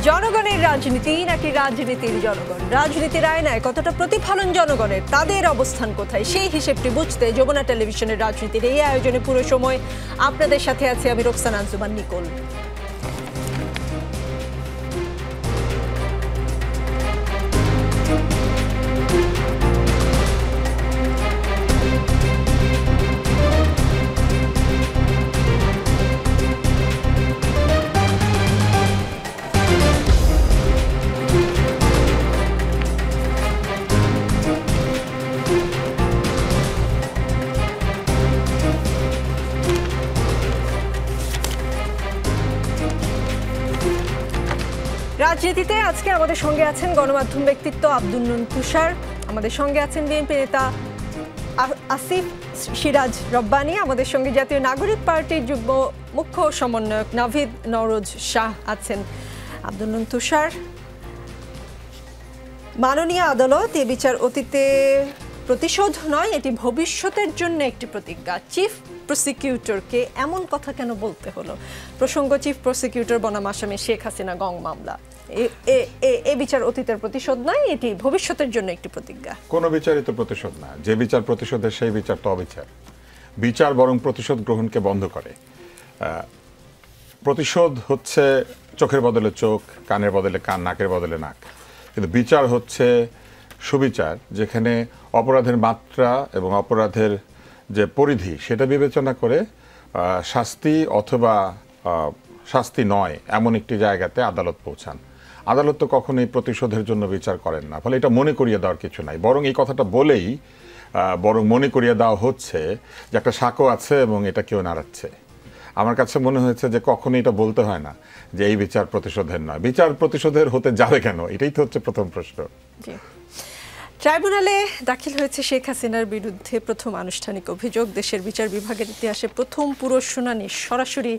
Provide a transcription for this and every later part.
জনগণের রাজনীতি নাকি রাজনীতির জনগণ, রাজনীতির আয়নায় কতটা প্রতিফলন জনগণের, তাদের অবস্থান কোথায়, সেই হিসেবটি বুঝতে যমুনা টেলিভিশনের রাজনীতির এই আয়োজনে পুরো সময় আপনাদের সাথে আছি আমি রোকসানা আঞ্জুমান নিকোল। রাজনীতিতে আজকে আমাদের সঙ্গে আছেন গণমাধ্যম ব্যক্তিত্ব আব্দুল নুন তুষার, আমাদের সঙ্গে আছেন বিএনপি নেতা আসিফ সিরাজ রব্বানী, আমাদের সঙ্গে জাতীয় নাগরিক পার্টির যুগ্ম মুখ্য সমন্বয়ক নাভিদ নওরোজ শাহ আছেন। আব্দুল নুন তুষার, মাননীয় আদালত এ বিচার অতীতে প্রতিশোধ নয়, এটি ভবিষ্যতের জন্য একটি প্রতিজ্ঞা। চিফ প্রসিকিউটরকে এমন কথা কেন বলতে হলো? প্রসঙ্গ চিফ প্রসিকিউটর বনাম আসামি শেখ হাসিনা গং মামলা। এ বিচার অতীতের প্রতিশোধ নয়, এটি ভবিষ্যতের জন্য একটি প্রতিজ্ঞা। কোনো বিচারই তো প্রতিশোধ না। যে বিচার প্রতিশোধের সেই বিচার তো অবিচার। বিচার বরং প্রতিশোধ গ্রহণকে বন্ধ করে। প্রতিশোধ হচ্ছে চোখের বদলে চোখ, কানের বদলে কান, নাকের বদলে নাক। কিন্তু বিচার হচ্ছে সুবিচার, যেখানে অপরাধের মাত্রা এবং অপরাধের যে পরিধি সেটা বিবেচনা করে শাস্তি অথবা শাস্তি নয় এমন একটি জায়গাতে আদালত পৌঁছান। আদালত তো কখনোই প্রতিশোধের জন্য বিচার করেন না, ফলে এটা মনে করিয়ে দেওয়ার কিছু নাই। বরং এই কথাটা বলেই বরং মনে করিয়ে দেওয়া হচ্ছে যে একটা সাঁকো আছে এবং এটা কেউ নাড়াচ্ছে। আমার কাছে মনে হয়েছে যে কখনোই এটা বলতে হয় না যে এই বিচার প্রতিশোধের নয়। বিচার প্রতিশোধের হতে যাবে কেন? এটাই তো হচ্ছে প্রথম প্রশ্ন। ট্রাইব্যুনালে দাখিল হয়েছে শেখ হাসিনার বিরুদ্ধে প্রথম আনুষ্ঠানিক অভিযোগ। দেশের বিচার বিভাগের ইতিহাসে প্রথম পুরো শুনানি সরাসরি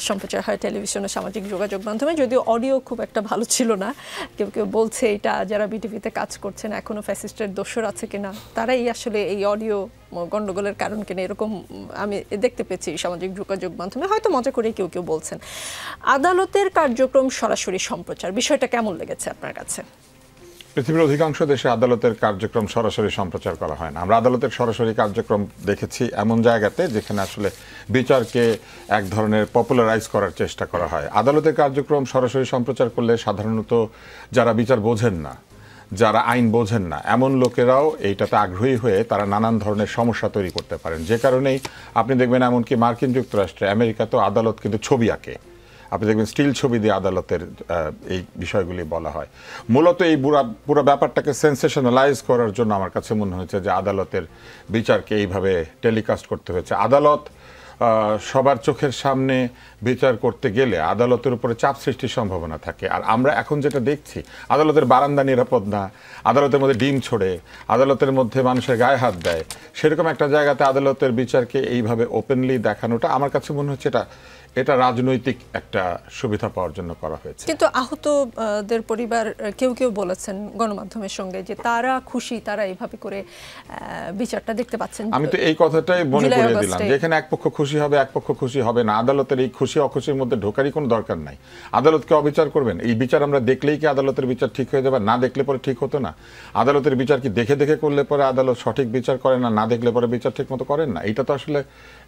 সম্প্রচার হয় টেলিভিশন ও সামাজিক যোগাযোগ মাধ্যমে, যদিও অডিও খুব একটা ভালো ছিল না। কেউ কেউ বলছে এটা যারা বিটিভিতে কাজ করছেন এখনও ফ্যাসিস্টের দোসর আছে কিনা, তারাই আসলে এই অডিও গণ্ডগোলের কারণ কিনা, এরকম আমি দেখতে পেয়েছি সামাজিক যোগাযোগ মাধ্যমে, হয়তো মজা করে কেউ কেউ বলছেন। আদালতের কার্যক্রম সরাসরি সম্প্রচার, বিষয়টা কেমন লেগেছে আপনার কাছে? পৃথিবীর অধিকাংশ দেশে আদালতের কার্যক্রম সরাসরি সম্প্রচার করা হয় না। আমরা আদালতের সরাসরি কার্যক্রম দেখেছি এমন জায়গাতে যেখানে আসলে বিচারকে এক ধরনের পপুলারাইজ করার চেষ্টা করা হয়। আদালতের কার্যক্রম সরাসরি সম্প্রচার করলে সাধারণত যারা বিচার বোঝেন না, যারা আইন বোঝেন না, এমন লোকেরাও এইটাতে আগ্রহী হয়ে তারা নানান ধরনের সমস্যা তৈরি করতে পারেন। যে কারণেই আপনি দেখবেন এমনকি মার্কিন যুক্তরাষ্ট্রে, আমেরিকাতেও আদালত কিন্তু ছবি আঁকে। আপনি দেখবেন স্টিল ছবি দিয়ে আদালতের এই বিষয়গুলি বলা হয়। মূলত এই পুরো ব্যাপারটাকে সেন্সেশনালাইজ করার জন্য আমার কাছে মনে হয়েছে যে আদালতের বিচারকে এইভাবে টেলিকাস্ট করতে হয়েছে। আদালত সবার চোখের সামনে বিচার করতে গেলে আদালতের উপরে চাপ সৃষ্টির সম্ভাবনা থাকে। আর আমরা এখন যেটা দেখছি, আদালতের বারান্দা নিরাপদ না, আদালতের মধ্যে ডিম ছোড়ে, আদালতের মধ্যে মানুষের গায়ে হাত দেয়, সেরকম একটা জায়গাতে আদালতের বিচারকে এইভাবে ওপেনলি দেখানোটা আমার কাছে মনে হচ্ছে এটা রাজনৈতিক একটা সুবিধা পাওয়ার জন্য করা হয়েছে। কিন্তু আহতদের পরিবার কেউ কেউ বলেছেন গণমাধ্যমের সঙ্গে যে তারা খুশি, তারা এইভাবে করে বিচারটা দেখতে পাচ্ছেন। আমি তো এই কথাটাই মনে করে দিলাম, যেখানে এক পক্ষ খুশি হবে এক পক্ষ খুশি হবে না। আদালতের এই খুশি অখুশির মধ্যে ঢোকারই কোনো দরকার নাই। আদালতকে অবিচার করবেন, এই বিচার আমরা দেখলেই কি আদালতের বিচার ঠিক হয়ে যাবে? না দেখলে পরে ঠিক হতো না। আদালতের বিচার কি দেখে দেখে করলে পরে আদালত সঠিক বিচার করে না, না দেখলে পরে বিচার ঠিক মতো করেন না? এটা তো আসলে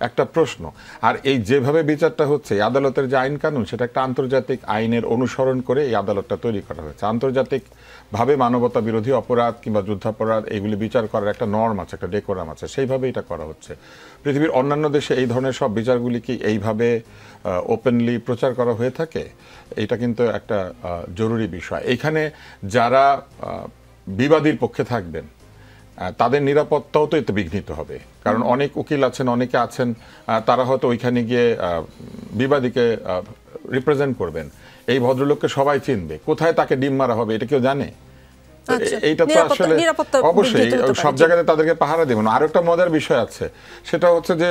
একটা প্রশ্ন। আর এই যেভাবে বিচারটা হচ্ছে, আদালতের যে আইন কানুন সেটা একটা আন্তর্জাতিক আইনের অনুসরণ করে এই আদালতটা তৈরি করা হয়েছে। আন্তর্জাতিকভাবে মানবতা বিরোধী অপরাধ কিংবা যুদ্ধাপরাধ এইগুলি বিচার করার একটা নর্ম আছে, একটা ডেকোরাম আছে, সেইভাবে এটা করা হচ্ছে। পৃথিবীর অন্যান্য দেশে এই ধরনের সব বিচারগুলি কি এইভাবে ওপেনলি প্রচার করা হয়ে থাকে? এটা কিন্তু একটা জরুরি বিষয়। এইখানে যারা বিবাদীর পক্ষে থাকবেন তাদের নিরাপত্তাও তো এতে বিঘ্নিত হবে। কারণ অনেক উকিল আছেন, অনেকে আছেন, তারা হয়তো ওইখানে গিয়ে বিবাদীকে রিপ্রেজেন্ট করবেন। এই ভদ্রলোককে সবাই চিনবে, কোথায় তাকে ডিম মারা হবে এটা কেউ জানে? এইটা তো আসলে অবশ্যই সব জায়গাতে তাদেরকে পাহারা দেবেন। আর একটা মজার বিষয় আছে, সেটা হচ্ছে যে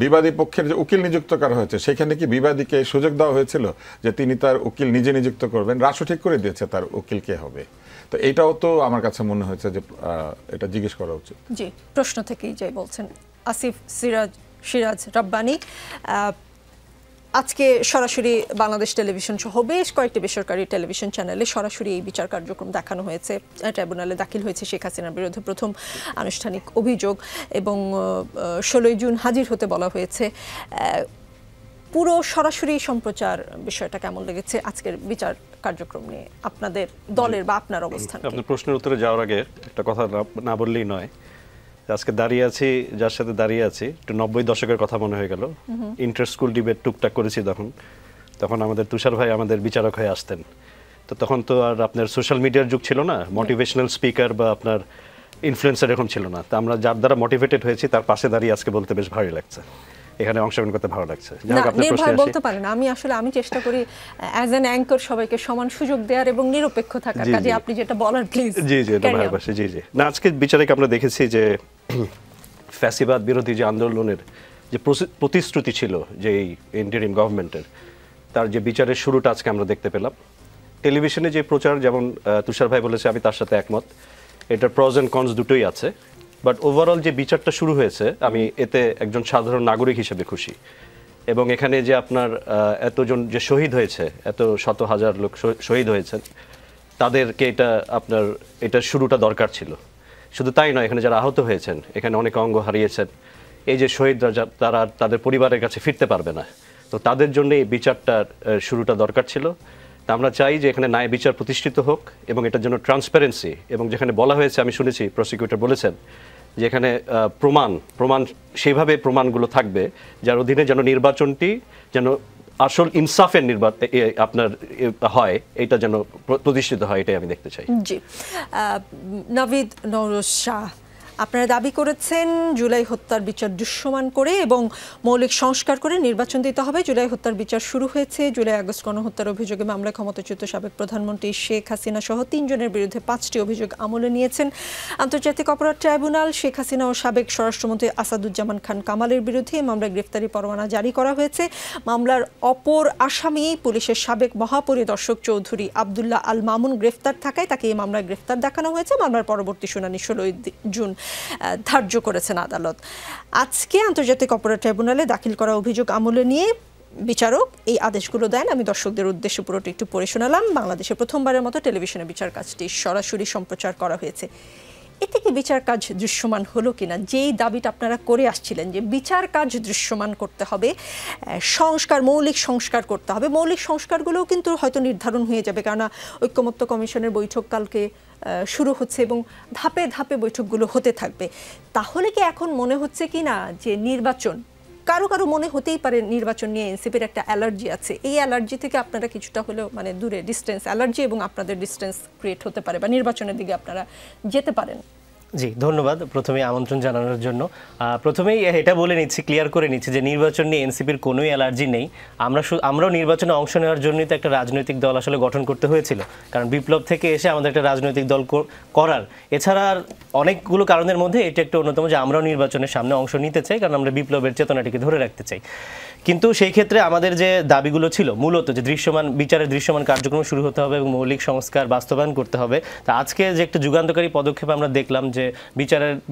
বিবাদী পক্ষের যে উকিল নিযুক্ত করা হয়েছে সেখানে কি বিবাদীকে সুযোগ দেওয়া হয়েছিল যে তিনি তার উকিল নিজে নিযুক্ত করবেন? রাষ্ট্র ঠিক করে দিয়েছে তার উকিল কে হবে। তো এটাও তো আমার কাছে মনে হয়েছে যে এটা জিজ্ঞেস করা উচিত। জি, প্রশ্ন থেকেই যাই বলছেন আসিফ সিরাজ রব্বানী। আজকে সরাসরি বাংলাদেশ টেলিভিশন সহ বেশ কয়েকটি বেসরকারি টেলিভিশন চ্যানেলে সরাসরি এই বিচার কার্যক্রম দেখানো হয়েছে। ট্রাইব্যুনালে দাখিল হয়েছে শেখ হাসিনার বিরুদ্ধে প্রথম আনুষ্ঠানিক অভিযোগ এবং 16 জুন হাজির হতে বলা হয়েছে। পুরো সরাসরি সম্প্রচার বিষয়টা কেমন লেগেছে আজকের বিচার কার্যক্রম নিয়ে আপনাদের দলের বা আপনার অবস্থান? আপনার প্রশ্নের উত্তরে যাওয়ার আগে একটা কথা না বললেই নয়। আজকে দাঁড়িয়ে আছি, যার সাথে দাঁড়িয়ে আছি, একটু 90 দশকের কথা মনে হয়ে গেল। ইন্টার স্কুল ডিবেট টুকটাক করেছি তখন আমাদের তুষার ভাই আমাদের বিচারক হয়ে আসতেন। তো তখন তো আর আপনার সোশ্যাল মিডিয়ার যুগ ছিল না, মোটিভেশনাল স্পিকার বা আপনার ইনফ্লুয়েন্সার এরকম ছিল না। তো আমরা যার দ্বারা মোটিভেটেড হয়েছি তার পাশে দাঁড়িয়ে আজকে বলতে বেশ ভালোই লাগছে, এখানে অংশগ্রহণ করতে ভালো লাগছে। বলতে পারেন আমি চেষ্টা করি অ্যাজ অ্যান অ্যাঙ্কর সবাইকে সমান সুযোগ দেওয়ার এবং নিরপেক্ষ থাকার। কাজে আপনি যেটা বলার প্লিজ। জি এটা ভালোবাসি। জি না, আজকে বিচারিক আমরা দেখেছি যে ফ্যাসিবাদ বিরোধী যে আন্দোলনের যে প্রতিশ্রুতি ছিল যে এই ইন্টারিম গভর্নমেন্টের, তার যে বিচারের শুরুটা আজকে আমরা দেখতে পেলাম। টেলিভিশনে যে প্রচার, যেমন তুষার ভাই বলেছে, আমি তার সাথে একমত, এটার প্রজ অ্যান্ড কনস দুটোই আছে। বাট ওভারঅল যে বিচারটা শুরু হয়েছে, আমি এতে একজন সাধারণ নাগরিক হিসেবে খুশি। এবং এখানে যে আপনার এতজন যে শহীদ হয়েছে, এত শত হাজার লোক শহীদ হয়েছেন, তাদেরকে এটা শুরুটা দরকার ছিল। শুধু তাই নয়, এখানে যারা আহত হয়েছেন, এখানে অনেক অঙ্গ হারিয়েছেন, এই যে শহীদরা তারা তাদের পরিবারের কাছে ফিরতে পারবে না, তো তাদের জন্য এই বিচারটার শুরুটা দরকার ছিল। তা আমরা চাই যে এখানে ন্যায় বিচার প্রতিষ্ঠিত হোক এবং এটার জন্য ট্রান্সপারেন্সি, এবং যেখানে বলা হয়েছে, আমি শুনেছি প্রসিকিউটর বলেছেন যে এখানে প্রমাণ সেইভাবে প্রমাণগুলো থাকবে যার অধীনে যেন নির্বাচনটি যেন আসল ইনসাফের আপনার হয়, এটা যেন প্রতিষ্ঠিত হয়, এটাই আমি দেখতে চাই। জি, নাভিদ নওরোজ শাহ, আপনারা দাবি করেছেন জুলাই হত্যার বিচার দৃশ্যমান করে এবং মৌলিক সংস্কার করে নির্বাচন দিতে হবে। জুলাই হত্যার বিচার শুরু হয়েছে। জুলাই আগস্ট গণহত্যার অভিযোগে মামলায় ক্ষমতাচ্যুত সাবেক প্রধানমন্ত্রী শেখ হাসিনা সহ 3 জনের বিরুদ্ধে 5টি অভিযোগ আমলে নিয়েছেন আন্তর্জাতিক অপরাধ ট্রাইব্যুনাল। শেখ হাসিনা ও সাবেক স্বরাষ্ট্রমন্ত্রী আসাদুজ্জামান খান কামালের বিরুদ্ধে মামলায় গ্রেফতারি পরোয়ানা জারি করা হয়েছে। মামলার অপর আসামি পুলিশের সাবেক মহাপরিদর্শক চৌধুরী আব্দুল্লাহ আল মামুন গ্রেফতার থাকায় তাকে এই মামলায় গ্রেফতার দেখানো হয়েছে। মামলার পরবর্তী শুনানি 16 জুন ধার্য করেছেন আদালত। আজকে আন্তর্জাতিক অপরাধ ট্রাইব্যুনালে দাখিল করা অভিযোগ আমলে নিয়ে বিচারক এই আদেশগুলো দেন। আমি দর্শকদের উদ্দেশ্যে পুরোটি একটু পড়ে শোনালাম। বাংলাদেশে প্রথমবারের মতো টেলিভিশনে বিচার কাজটি সরাসরি সম্প্রচার করা হয়েছে। এতে কি বিচার কাজ দৃশ্যমান হলো কিনা, যেই দাবিটা আপনারা করে আসছিলেন যে বিচার কাজ দৃশ্যমান করতে হবে, মৌলিক সংস্কার করতে হবে, মৌলিক সংস্কারগুলোও কিন্তু হয়তো নির্ধারণ হয়ে যাবে, কেননা ঐকমত্য কমিশনের বৈঠক কালকে শুরু হচ্ছে এবং ধাপে ধাপে বৈঠকগুলো হতে থাকবে। তাহলে কি এখন মনে হচ্ছে কি না যে নির্বাচন, কারো মনে হতেই পারে নির্বাচন নিয়ে এনসিপির একটা অ্যালার্জি আছে, এই অ্যালার্জি থেকে আপনারা কিছুটা হলেও দূরে, ডিস্টেন্স অ্যালার্জি এবং আপনাদের ডিস্টেন্স ক্রিয়েট হতে পারে বা নির্বাচনের দিকে আপনারা যেতে পারেন? জি, ধন্যবাদ প্রথমে আমন্ত্রণ জানানোর জন্য। প্রথমেই এটা বলে নিচ্ছি, ক্লিয়ার করে নিচ্ছি যে নির্বাচন নিয়ে এনসিপির কোনোই অ্যালার্জি নেই। আমরাও নির্বাচনে অংশ নেওয়ার জন্যই তো একটা রাজনৈতিক দল আসলে গঠন করতে হয়েছিল, কারণ বিপ্লব থেকে এসে আমাদের একটা রাজনৈতিক দল করার, এছাড়া আর অনেকগুলো কারণের মধ্যে এটা একটা অন্যতম যে আমরাও নির্বাচনের সামনে অংশ নিতে চাই, কারণ আমরা বিপ্লবের চেতনাটিকে ধরে রাখতে চাই। কিন্তু সেই ক্ষেত্রে আমাদের যে দাবিগুলো ছিল মূলত যে বিচারের দৃশ্যমান কার্যক্রম শুরু হতে হবে এবং মৌলিক সংস্কার বাস্তবায়ন করতে হবে। তা আজকে যে একটা যুগান্তকারী পদক্ষেপ আমরা দেখলাম যে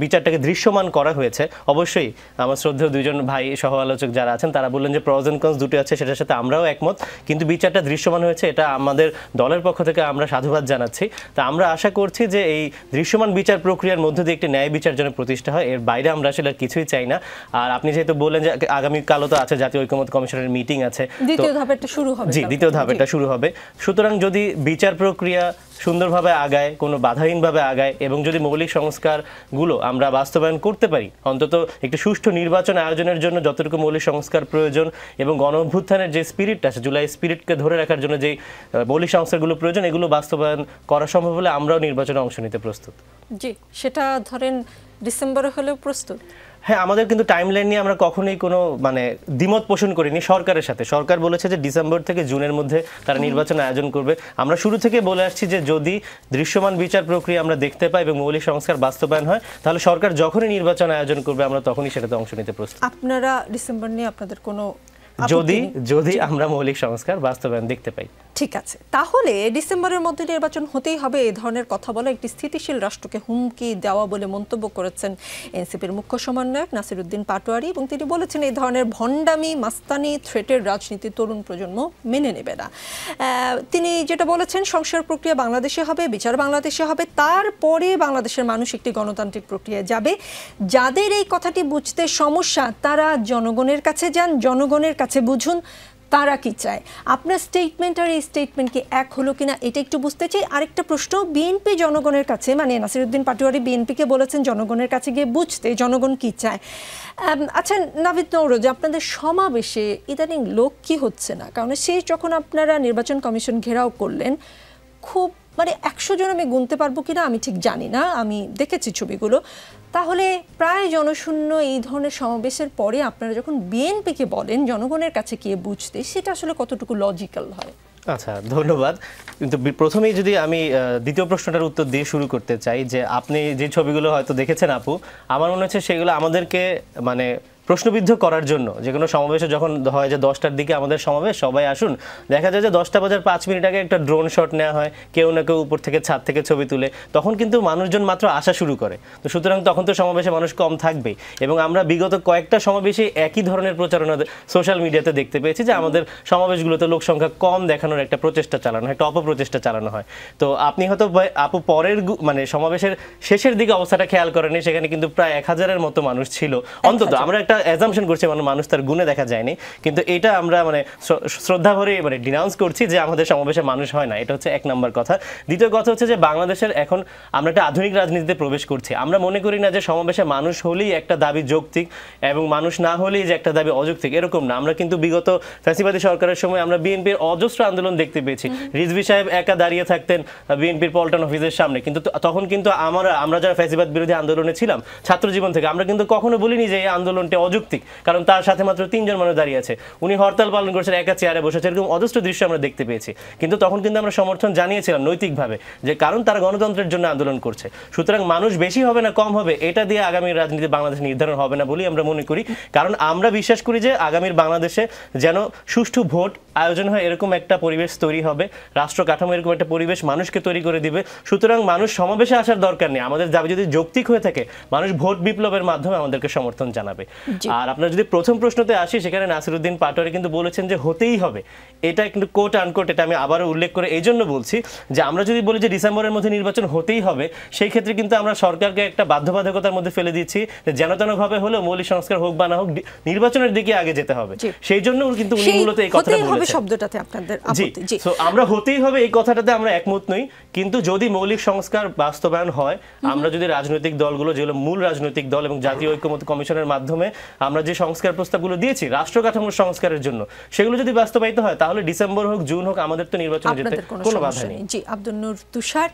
বিচারটাকে দৃশ্যমান করা হয়েছে। অবশ্যই আমার শ্রদ্ধেয় 2 জন ভাই সহ আলোচক যারা আছেন তারা বললেন যে প্রজ এন্ড কনস দুটো আছে, সেটার সাথে আমরাও একমত, কিন্তু বিচারটা দৃশ্যমান হয়েছে, এটা আমাদের দলের পক্ষ থেকে আমরা সাধুবাদ জানাচ্ছি। তা আমরা আশা করছি যে এই দৃশ্যমান বিচার প্রক্রিয়ার মধ্যে দিয়ে একটি ন্যায় বিচার যেন প্রতিষ্ঠা হয়, এর বাইরে আমরা আসলে কিছুই চাই না। আর আপনি যেহেতু বললেন যে আগামীকালও তো আছে জাতীয় ঐকমত্য কমিশনের মিটিং আছে, দ্বিতীয় ধাপেরটা শুরু হবে। জি, দ্বিতীয় ধাপেরটা শুরু হবে। সুতরাং যদি বিচার প্রক্রিয়া সুন্দরভাবে আগায়, কোনো বাধাহীনভাবে আগায় এবং যদি মৌলিক সংস্কারগুলো আমরা বাস্তবায়ন করতে পারি, অন্তত একটি সুষ্ঠু নির্বাচন আয়োজনের জন্য যতটুকু মৌলিক সংস্কার প্রয়োজন এবং গণ অভ্যুত্থানের যে স্পিরিটটা আছে, জুলাই স্পিরিটকে ধরে রাখার জন্য যে মৌলিক সংস্কারগুলো প্রয়োজন, এগুলো বাস্তবায়ন করা সম্ভব হলে আমরাও নির্বাচনে অংশ নিতে প্রস্তুত। জি, সেটা ধরেন ডিসেম্বরে হলেও প্রস্তুত। হ্যাঁ, আমাদের কিন্তু টাইমলাইন নিয়ে আমরা কখনোই কোনো দ্বিমত পোষণ করিনি সরকারের সাথে। সরকার বলেছে যে ডিসেম্বর থেকে জুনের মধ্যে তারা নির্বাচন আয়োজন করবে। আমরা শুরু থেকে বলে আসছি যে যদি দৃশ্যমান বিচার প্রক্রিয়া আমরা দেখতে পাই এবং মৌলিক সংস্কার বাস্তবায়ন হয়, তাহলে সরকার যখনই নির্বাচন আয়োজন করবে আমরা তখনই সেটাতে অংশ নিতে প্রস্তুত। আপনারা ডিসেম্বর নিয়ে আপনাদের কোনো যদি আমরা মৌলিক সংস্কার বাস্তবায়ন দেখতে পাই। ঠিক আছে, তাহলে ডিসেম্বরের মধ্যে নির্বাচন হতেই হবে এই ধরনের কথা বলা একটি স্থিতিশীল রাষ্ট্রকে হুমকি দেওয়া বলে মন্তব্য করেছেন এনসিপির মুখ্য সমন্বয়ক নাসিরউদ্দিন পাটোয়ারি, এবং তিনি বলেছেন এই ধরনের ভণ্ডামি মাস্তানি থ্রেটের রাজনীতি তরুণ প্রজন্ম মেনে নেবে না। তিনি যেটা বলেছেন, সংস্কার প্রক্রিয়া বাংলাদেশে হবে, বিচার বাংলাদেশে হবে, তারপরে বাংলাদেশের মানুষ একটি গণতান্ত্রিক প্রক্রিয়ায় যাবে। যাদের এই কথাটি বুঝতে সমস্যা তারা জনগণের কাছে যান, জনগণের কাছে বুঝুন তারা কি চায়। আপনার স্টেটমেন্ট আর এই স্টেটমেন্ট কি এক হলো কিনা এটা একটু বুঝতে চাই। আরেকটা প্রশ্ন, বিএনপি জনগণের কাছে, মানে নাসিরউদ্দিন পাটোয়ারি বিএনপিকে বলেছেন জনগণের কাছে গিয়ে বুঝতে জনগণ কি চায়। আচ্ছা নাভিদ নওরোজ, আপনাদের সমাবেশে ইদানিং লোক কি হচ্ছে না? কারণ সেই যখন আপনারা নির্বাচন কমিশন ঘেরাও করলেন, খুব মানে 100 জন আমি গুনতে পারবো কিনা আমি ঠিক জানি না, আমি দেখেছি ছবিগুলো, তাহলে প্রায় জনশূন্য এই ধরনের সমাবেশের পরে আপনারা যখন বিএনপিকে বলেন জনগণের কাছে গিয়ে বুঝতে, সেটা আসলে কতটুকু লজিক্যাল হয়? আচ্ছা, ধন্যবাদ। কিন্তু প্রথমেই যদি আমি দ্বিতীয় প্রশ্নটার উত্তর দিয়ে শুরু করতে চাই, যে আপনি যে ছবিগুলো হয়তো দেখেছেন আপু, আমার মনে হচ্ছে সেগুলো আমাদেরকে মানে প্রশ্নবিদ্ধ করার জন্য। যে কোনো সমাবেশে যখন হয় যে 10টার দিকে আমাদের সমাবেশ, সবাই আসুন, দেখা যায় যে 10টা বাজার 5 মিনিট আগে একটা ড্রোন শট নেওয়া হয়, কেউ না কেউ উপর থেকে ছাদ থেকে ছবি তুলে, তখন কিন্তু মানুষজন মাত্র আসা শুরু করে। তো সুতরাং তখন তো সমাবেশে মানুষ কম থাকবেই। এবং আমরা বিগত কয়েকটা সমাবেশে একই ধরনের প্রচারণা সোশ্যাল মিডিয়াতে দেখতে পেয়েছি যে আমাদের সমাবেশগুলোতে লোক সংখ্যা কম দেখানোর একটা প্রচেষ্টা চালানো হয়, একটা অপপ্রচেষ্টা চালানো হয়। তো আপনি হয়তো আপু পরের মানে সমাবেশের শেষের দিকে অবস্থাটা খেয়াল করেনি, সেখানে কিন্তু প্রায় 1000-এর মতো মানুষ ছিল অন্তত। আমরা একটা অ্যাজাম্পশন করছি মানুষ তার গুণে দেখা যায়নি, কিন্তু এটা আমরা মানে শ্রদ্ধা ভরে মানে ডিনাউন্স করছি যে আমাদের সমাবেশে মানুষ হয় না। এটা হচ্ছে এক নম্বর কথা। দ্বিতীয় কথা হচ্ছে যে বাংলাদেশের এখন আমরা একটা আধুনিক রাজনীতিতে প্রবেশ করছি। আমরা মনে করি না যে সমাবেশে মানুষ হলেই একটা দাবি যৌক্তিক এবং মানুষ না হলেই যে একটা দাবি অযৌক্তিক, এরকম না। আমরা কিন্তু বিগত ফ্যাসিবাদী সরকারের সময় আমরা বিএনপির অজস্র আন্দোলন দেখতে পেয়েছি। রিজভী সাহেব একা দাঁড়িয়ে থাকতেন বিএনপির পল্টন অফিসের সামনে, কিন্তু তখন কিন্তু আমরা যারা ফ্যাসিবাদ বিরোধী আন্দোলনে ছিলাম ছাত্র জীবন থেকে, আমরা কিন্তু কখনো বলিনি যে এই আন্দোলনটি অযৌক্তিক, কারণ তার সাথে মাত্র 3 জন মানুষ দাঁড়িয়ে আছে, উনি হরতাল পালন করছেন, একা চেয়ারে বসেছে, এরকম অজস্র দৃশ্য আমরা দেখতে পেয়েছি। কিন্তু তখন কিন্তু আমরা সমর্থন জানিয়েছিলাম নৈতিকভাবে, যে কারণ তারা গণতন্ত্রের জন্য আন্দোলন করছে। সুতরাং মানুষ বেশি হবে না কম হবে এটা দিয়ে আগামী রাজনীতি বাংলাদেশে নির্ধারণ হবে না বলেই আমরা মনে করি। কারণ আমরা বিশ্বাস করি যে আগামীর বাংলাদেশে যেন সুষ্ঠু ভোট আয়োজন হয়, এরকম একটা পরিবেশ তৈরি হবে, রাষ্ট্র কাঠামো এরকম একটা পরিবেশ মানুষকে তৈরি করে দিবে। সুতরাং মানুষ সমাবেশে আসার দরকার নেই, আমাদের দাবি যদি যৌক্তিক হয়ে থাকে মানুষ ভোট বিপ্লবের মাধ্যমে আমাদেরকে সমর্থন জানাবে। আর আপনার যদি প্রথম প্রশ্নতে আসি, সেখানে নাসিরউদ্দিন পাটোয়ারি কিন্তু বলেছেন যে হতেই হবে, এটা কিন্তু কোট আনকোট, এটা আমি আবারও উল্লেখ করে এই জন্য বলছি যে আমরা যদি বলি যে ডিসেম্বরের মধ্যে নির্বাচন হতেই হবে, সেই ক্ষেত্রে কিন্তু আমরা সরকারকে একটা বাধ্যবাধকতার মধ্যে ফেলে দিচ্ছি যে যেন তেনভাবে হলেও মৌলিক সংস্কার হোক বা না হোক নির্বাচনের দিকে আগে যেতে হবে। সেই জন্য কিন্তু উনি মূলত এই কথাটা বলেছেন। শব্দটাতে আপনাদের আপত্তি? জি, সো আমরা হতেই হবে এই কথাটাতে আমরা একমত নই, কিন্তু যদি মৌলিক সংস্কার বাস্তবায়ন হয়, আমরা যদি রাজনৈতিক দলগুলো, যেগুলো মূল রাজনৈতিক দল এবং জাতীয় ঐক্যমত্য কমিশনের মাধ্যমে আমরা যে সংস্কার প্রস্তাবগুলো দিয়েছি রাষ্ট্র কাঠামোর সংস্কারের জন্য, সেগুলো যদি বাস্তবায়িত হয় তাহলে ডিসেম্বর হোক জুন হোক আমাদের তো নির্বাচনে যেতে কোনো বাধা নেই। জি, আব্দুল নূর তুষার,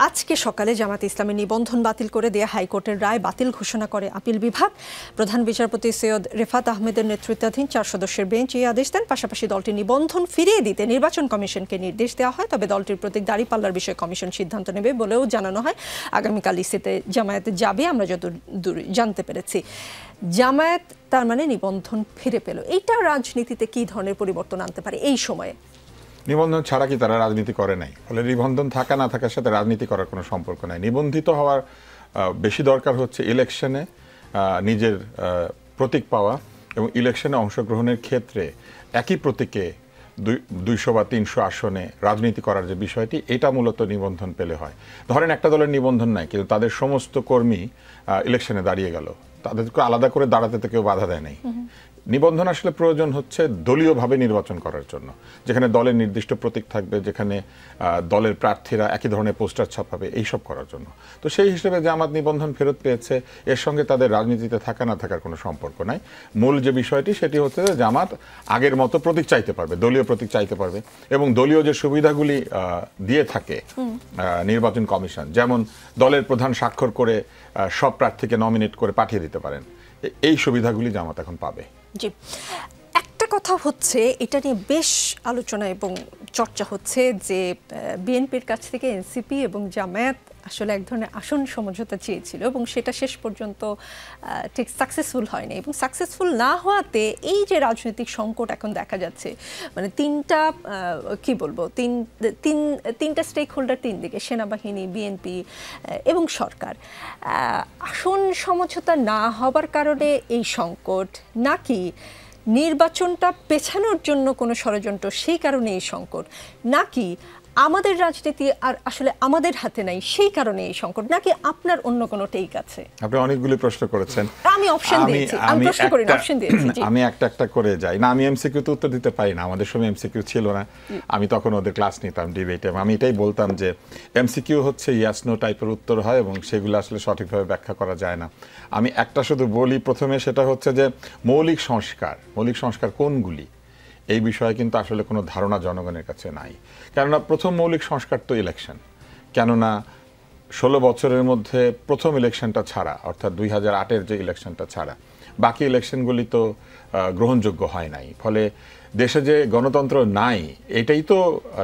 আজকে সকালে জামায়াতে ইসলামী নিবন্ধন বাতিল করে দেয়া হাইকোর্টের রায় বাতিল ঘোষণা করে আপিল বিভাগ। প্রধান বিচারপতি সৈয়দ রেফাত আহমেদের নেতৃত্বাধীন 4 সদস্যের বেঞ্চ এই আদেশ দেন। পাশাপাশি দলটির নিবন্ধন ফিরিয়ে দিতে নির্বাচন কমিশনকে নির্দেশ দেওয়া হয়, তবে দলটির প্রতীক দাঁড়িপাল্লার বিষয়ে কমিশন সিদ্ধান্ত নেবে বলেও জানানো হয়। আগামীকাল ইসিতে জামায়াতে যাবে আমরা যতদূর জানতে পেরেছি। জামায়াত তার মানে নিবন্ধন ফিরে পেল, এইটা রাজনীতিতে কি ধরনের পরিবর্তন আনতে পারে এই সময়ে? নিবন্ধন ছাড়া কি তারা রাজনীতি করে নাই? ফলে নিবন্ধন থাকা না থাকার সাথে রাজনীতি করার কোনো সম্পর্ক নাই। নিবন্ধিত হওয়ার বেশি দরকার হচ্ছে ইলেকশনে নিজের প্রতীক পাওয়া এবং ইলেকশনে অংশগ্রহণের ক্ষেত্রে একই প্রতীকে 200 বা 300 আসনে রাজনীতি করার যে বিষয়টি, এটা মূলত নিবন্ধন পেলে হয়। ধরেন একটা দলের নিবন্ধন নাই, কিন্তু তাদের সমস্ত কর্মী ইলেকশনে দাঁড়িয়ে গেল, তাদেরকে আলাদা করে দাঁড়াতে তো কেউ বাধা দেয় নাই। নিবন্ধন আসলে প্রয়োজন হচ্ছে দলীয়ভাবে নির্বাচন করার জন্য, যেখানে দলের নির্দিষ্ট প্রতীক থাকবে, যেখানে দলের প্রার্থীরা একই ধরনের পোস্টার ছাপাবে, এইসব করার জন্য। তো সেই হিসেবে জামাত নিবন্ধন ফেরত পেয়েছে, এর সঙ্গে তাদের রাজনীতিতে থাকা না থাকার কোনো সম্পর্ক নাই। মূল যে বিষয়টি সেটি হচ্ছে যে জামাত আগের মতো প্রতীক চাইতে পারবে, দলীয় প্রতীক চাইতে পারবে, এবং দলীয় যে সুবিধাগুলি দিয়ে থাকে নির্বাচন কমিশন, যেমন দলের প্রধান স্বাক্ষর করে সব প্রার্থীকে নমিনেট করে পাঠিয়ে দিতে পারেন, এই সুবিধাগুলি জামাত এখন পাবে। জি, একটা কথা হচ্ছে, এটা নিয়ে বেশ আলোচনা এবং চর্চা হচ্ছে যে বিএনপির কাছ থেকে এনসিপি এবং জামায়াত আসলে এক ধরনের আসন সমঝোতা চেয়েছিল এবং সেটা শেষ পর্যন্ত ঠিক সাকসেসফুল হয়নি, এবং সাকসেসফুল না হওয়াতে এই যে রাজনৈতিক সংকট এখন দেখা যাচ্ছে, মানে কি বলবো, তিনটা স্টেক হোল্ডার তিন দিকে, সেনাবাহিনী, বিএনপি এবং সরকার, আসন সমঝোতা না হবার কারণে এই সংকট, নাকি নির্বাচনটা পেছানোর জন্য কোনো ষড়যন্ত্র সেই কারণে এই সংকট, নাকি আমাদের রাজনীতি আর আসলে আমাদের হাতে নাই সেই কারণে এই সংকট, নাকি আপনার অন্য কোনো টেক আছে? আপনি অনেকগুলি প্রশ্ন করেছেন, আমি অপশন দিয়েছি, আমি প্রশ্ন করি না, অপশন দিয়েছি। আমি একটা করে যাই না, আমি এমসিকিউ তো উত্তর দিতে পারি না, আমাদের সময় এমসিকিউ ছিল না, আমি তখন ওদের ক্লাস নিতাম ডিবেটে, আমি এটাই বলতাম যে এমসিকিউ হচ্ছে ইয়েস নো টাইপের উত্তর হয় এবং সেগুলো আসলে সঠিকভাবে ব্যাখ্যা করা যায় না। আমি একটা শুধু বলি প্রথমে, সেটা হচ্ছে যে মৌলিক সংস্কার কোনগুলি, এই বিষয়ে কিন্তু আসলে কোনো ধারণা জনগণের কাছে নাই। কেননা প্রথম মৌলিক সংস্কার তো ইলেকশন, কেননা 16 বছরের মধ্যে প্রথম ইলেকশনটা ছাড়া, অর্থাৎ 2008-এর যে ইলেকশনটা ছাড়া বাকি ইলেকশনগুলি তো গ্রহণযোগ্য হয় নাই। ফলে দেশে যে গণতন্ত্র নাই, এটাই তো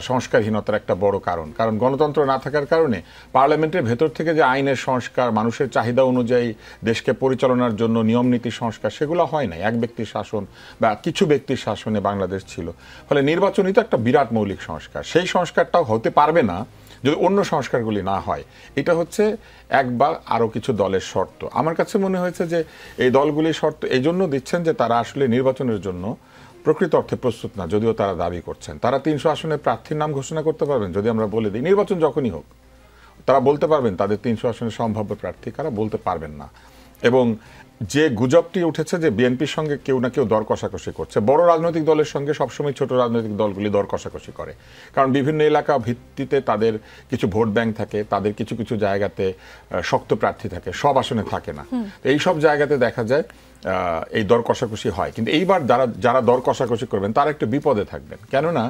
সংস্কারহীনতার একটা বড় কারণ। কারণ গণতন্ত্র না থাকার কারণে পার্লামেন্টের ভেতর থেকে যে আইনের সংস্কার, মানুষের চাহিদা অনুযায়ী দেশকে পরিচালনার জন্য নিয়ম নীতি সংস্কার, সেগুলো হয় নাই। এক ব্যক্তির শাসন বা কিছু ব্যক্তির শাসনে বাংলাদেশ ছিল। ফলে নির্বাচনই তো একটা বিরাট মৌলিক সংস্কার, সেই সংস্কারটাও হতে পারবে না যদি অন্য সংস্কারগুলি না হয়। এটা হচ্ছে এক বা আরও কিছু দলের শর্ত। আমার কাছে মনে হয়েছে যে এই দলগুলির শর্ত এই জন্য দিচ্ছেন যে তারা আসলে নির্বাচনের জন্য প্রকৃত অর্থে প্রস্তুত না, যদিও তারা দাবি করছেন। তারা 300 আসনে প্রার্থীর নাম ঘোষণা করতে পারবেন যদি আমরা বলে দিই নির্বাচন যখনই হোক, তারা বলতে পারবেন তাদের 300 আসনের সম্ভাব্য প্রার্থী কারা, বলতে পারবেন না। এবং যে গুজবটি উঠেছে যে বিএনপির সঙ্গে কেউ না কেউ দর কষাকষি করছে, বড় রাজনৈতিক দলের সঙ্গে সবসময় ছোট রাজনৈতিক দলগুলি দর কষাকষি করে, কারণ বিভিন্ন এলাকা ভিত্তিতে তাদের কিছু ভোট ব্যাংক থাকে, তাদের কিছু কিছু জায়গাতে শক্ত প্রার্থী থাকে, সব আসনে থাকে না। এই সব জায়গাতে দেখা যায় এই দর কষাকষি হয়। কিন্তু এইবার যারা দর কষাকষি করবেন তারা একটু বিপদে থাকবেন, কেননা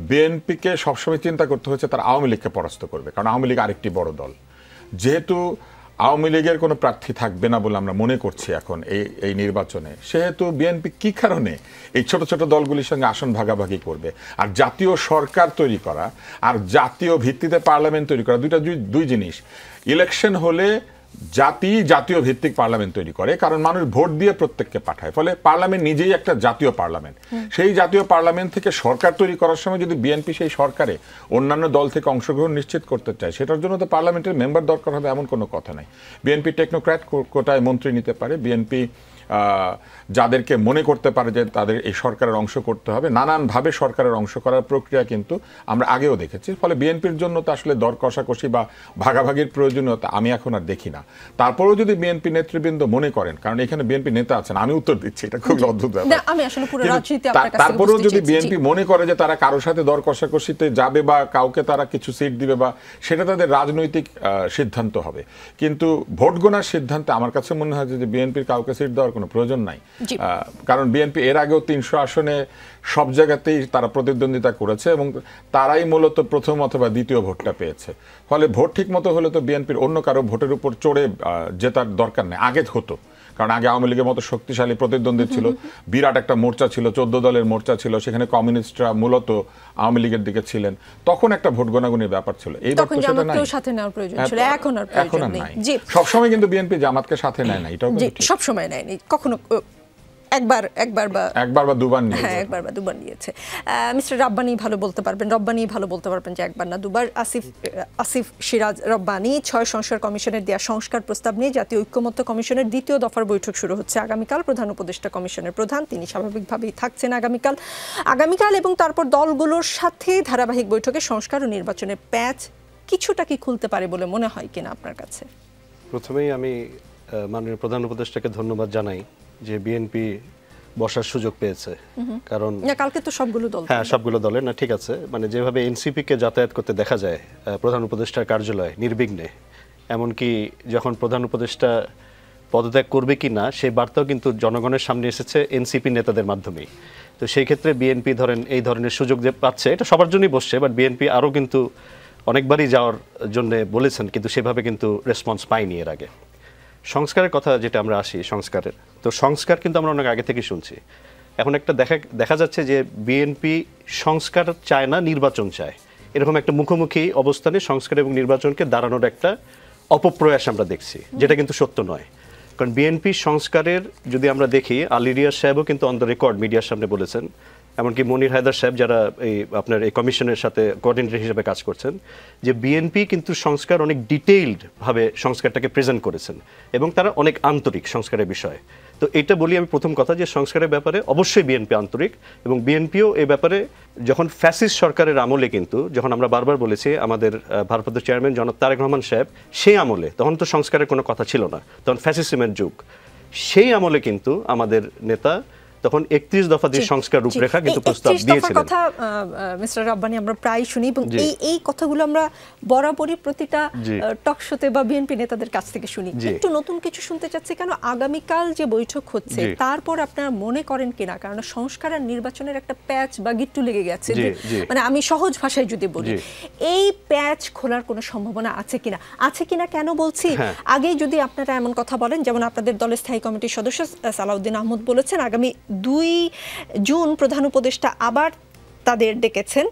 বিএনপিকে সবসময় চিন্তা করতে হচ্ছে তারা আওয়ামী লীগকে পরাস্ত করবে, কারণ আওয়ামী লীগ আরেকটি বড় দল। যেহেতু আওয়ামী লীগের কোনো প্রার্থী থাকবে না বলে আমরা মনে করছি এখন এই নির্বাচনে, সেহেতু বিএনপি কি কারণে এই ছোট ছোট দলগুলির সঙ্গে আসন ভাগাভাগি করবে? আর জাতীয় সরকার তৈরি করা আর জাতীয় ভিত্তিতে পার্লামেন্ট তৈরি করা দুই জিনিস। ইলেকশন হলে জাতীয় ভিত্তিক পার্লামেন্ট তৈরি করে, কারণ মানুষ ভোট দিয়ে প্রত্যেককে পাঠায়, ফলে পার্লামেন্ট নিজেই একটা জাতীয় পার্লামেন্ট। সেই জাতীয় পার্লামেন্ট থেকে সরকার তৈরি করার সময় যদি বিএনপি সেই সরকারে অন্যান্য দল থেকে অংশগ্রহণ নিশ্চিত করতে চায়, সেটার জন্য তো পার্লামেন্টের মেম্বার দরকার হবে এমন কোনো কথা নাই। বিএনপি টেকনোক্র্যাট কোটায় মন্ত্রী নিতে পারে, বিএনপি যাদেরকে মনে করতে পারে যে তাদের এই সরকারের অংশ করতে হবে, নানানভাবে সরকারের অংশ করার প্রক্রিয়া কিন্তু আমরা আগেও দেখেছি। ফলে বিএনপির জন্য তো আসলে দর কষাকষি বা ভাগাভাগির প্রয়োজনীয়তা আমি এখন আর দেখি না। তারপরেও যদি বিএনপি নেতৃবৃন্দ মনে করেন, কারণ এখানে বিএনপি নেতা আছেন, আমি উত্তর দিচ্ছি, এটা খুব অদ্ভুত ব্যাপার, তারপরেও যদি বিএনপি মনে করে যে তারা কারোর সাথে দর কষাকষিতে যাবে বা কাউকে তারা কিছু সিট দিবে, বা সেটা তাদের রাজনৈতিক সিদ্ধান্ত হবে, কিন্তু ভোট গোনার সিদ্ধান্তে আমার কাছে মনে হয় যে বিএনপির কাউকে সিট দেওয়ার কোনো প্রয়োজন নাই। কারণ বিএনপি এর আগেও 300 আসনে সব জায়গাতেই তারা প্রতিদ্বন্দ্বিতা করেছে এবং তারাই মূলত প্রথম অথবা দ্বিতীয় ভোটটা পেয়েছে। ফলে ভোট ঠিক মতো হলে তো বিএনপির অন্য কারো ভোটের উপর চড়ে জেতার দরকার নেই। আগে হতো, কারণ আগে আওয়ামী লীগের মতো শক্তিশালী প্রতিদ্বন্দ্বী ছিল, বিরাট একটা মোর্চা ছিল, 14 দলের মোর্চা ছিল, সেখানে কমিউনিস্টরা মূলত আওয়ামী লীগের দিকে ছিলেন, তখন একটা ভোট গোনাগুনির ব্যাপার ছিল। এইবার তো সেটা নাই, এখন আর নাই। সবসময় কিন্তু বিএনপি জামাতকে সাথে নেয় না, এটাও সবসময় নেয়নি, কখনো একবার বা দুবার নিয়েছে। মিস্টার রব্বানী ভালো বলতে পারবেন যে একবার না দুবার। আসিফ সিরাজ রব্বানী 6 সংস্কার কমিশনের দেয়া সংস্কার প্রস্তাব নিয়ে জাতীয় ঐক্যমত্য কমিশনের 2য় দফার বৈঠক শুরু হচ্ছে আগামীকাল। প্রধান উপদেষ্টা কমিশনের প্রধান, তিনি স্বাভাবিকভাবেই থাকছেন আগামীকাল এবং তারপর দলগুলোর সাথে ধারাবাহিক বৈঠকে সংস্কার ও নির্বাচনের প্যাচ কিছুটা কি খুলতে পারে বলে মনে হয় কিনা আপনার কাছে? প্রথমেই আমি মাননীয় প্রধান উপদেষ্টাকে ধন্যবাদ জানাই যে বিএনপি বসার সুযোগ পেয়েছে, কারণ কালকে তো সবগুলো দলের না, ঠিক আছে, মানে যেভাবে এনসিপিকে যাতায়াত করতে দেখা যায় প্রধান উপদেষ্টার কার্যালয় নির্বিঘ্নে, এমনকি যখন প্রধান উপদেষ্টা পদত্যাগ করবে কি না সেই বার্তাও কিন্তু জনগণের সামনে এসেছে এনসিপি নেতাদের মাধ্যমেই। তো সেই ক্ষেত্রে বিএনপি ধরেন এই ধরনের সুযোগ যে পাচ্ছে, এটা সবার জন্যই বসছে, বাট বিএনপি আরও কিন্তু অনেকবারই যাওয়ার জন্য বলেছেন, কিন্তু সেভাবে কিন্তু রেসপন্স পাইনি এর আগে। সংস্কারের কথা যেটা আমরা আসি, সংস্কার কিন্তু আমরা অনেক আগে থেকে শুনছি। এখন একটা দেখা যাচ্ছে যে বিএনপি সংস্কার চায় না, নির্বাচন চায়। এরকম একটা মুখোমুখি অবস্থানে সংস্কার এবং নির্বাচনকে দাঁড়ানোর একটা অপপ্রয়াস আমরা দেখছি, যেটা কিন্তু সত্য নয়। কারণ বিএনপি সংস্কারের যদি আমরা দেখি, আলী রিয়াজ সাহেবও কিন্তু অন দ্য রেকর্ড মিডিয়ার সামনে বলেছেন, এমনকি মনির হায়দার সাহেব যারা এই আপনার এই কমিশনের সাথে কোঅর্ডিনেটর হিসেবে কাজ করছেন, যে বিএনপি কিন্তু সংস্কার অনেক ডিটেইলড ভাবে সংস্কারটাকে প্রেজেন্ট করেছেন এবং তারা অনেক আন্তরিক সংস্কারের বিষয়ে। তো এটা বলি আমি প্রথম কথা, যে সংস্কারের ব্যাপারে অবশ্যই বিএনপি আন্তরিক, এবং বিএনপিও এই ব্যাপারে যখন ফ্যাসিস্ট সরকারের আমলে, কিন্তু যখন আমরা বারবার বলেছি আমাদের ভারপ্রাপ্ত চেয়ারম্যান জনাব তারেক রহমান সাহেব, সেই আমলে তখন তো সংস্কারের কোনো কথা ছিল না, তখন ফ্যাসিজমের যুগ। সেই আমলে কিন্তু আমাদের নেতা তখন 31 দফা দিয়ে সংস্কার রূপরেখা কিন্তু প্রস্তাব দিয়েছিলেন। কথা মিস্টার রাব্বানী আমরা প্রায় শুনি, এবং এই কথাগুলো আমরা বরাবরই প্রতিটা টক শোতে বা বিএনপি নেতাদের কাছ থেকে শুনি। একটু নতুন কিছু শুনতে চাচ্ছি, কেন আগামীকাল যে বৈঠক হচ্ছে তারপর আপনারা মনে করেন কিনা, কারণ সংস্কার আর নির্বাচনের একটা প্যাচ বা গিট্টু লেগে গেছে, মানে আমি সহজ ভাষায় যদি বলি, এই প্যাচ খোলার কোনো সম্ভাবনা আছে কিনা? আছে কিনা কেন বলছি, আগেই যদি আপনারা এমন কথা বলেন, যেমন আপনাদের দলের স্থায়ী কমিটির সদস্য সালাউদ্দিন আহমদ বলেছেন আগামী 2 জুন প্রধান উপদেষ্টা আবার তাদের ডেকেছেন।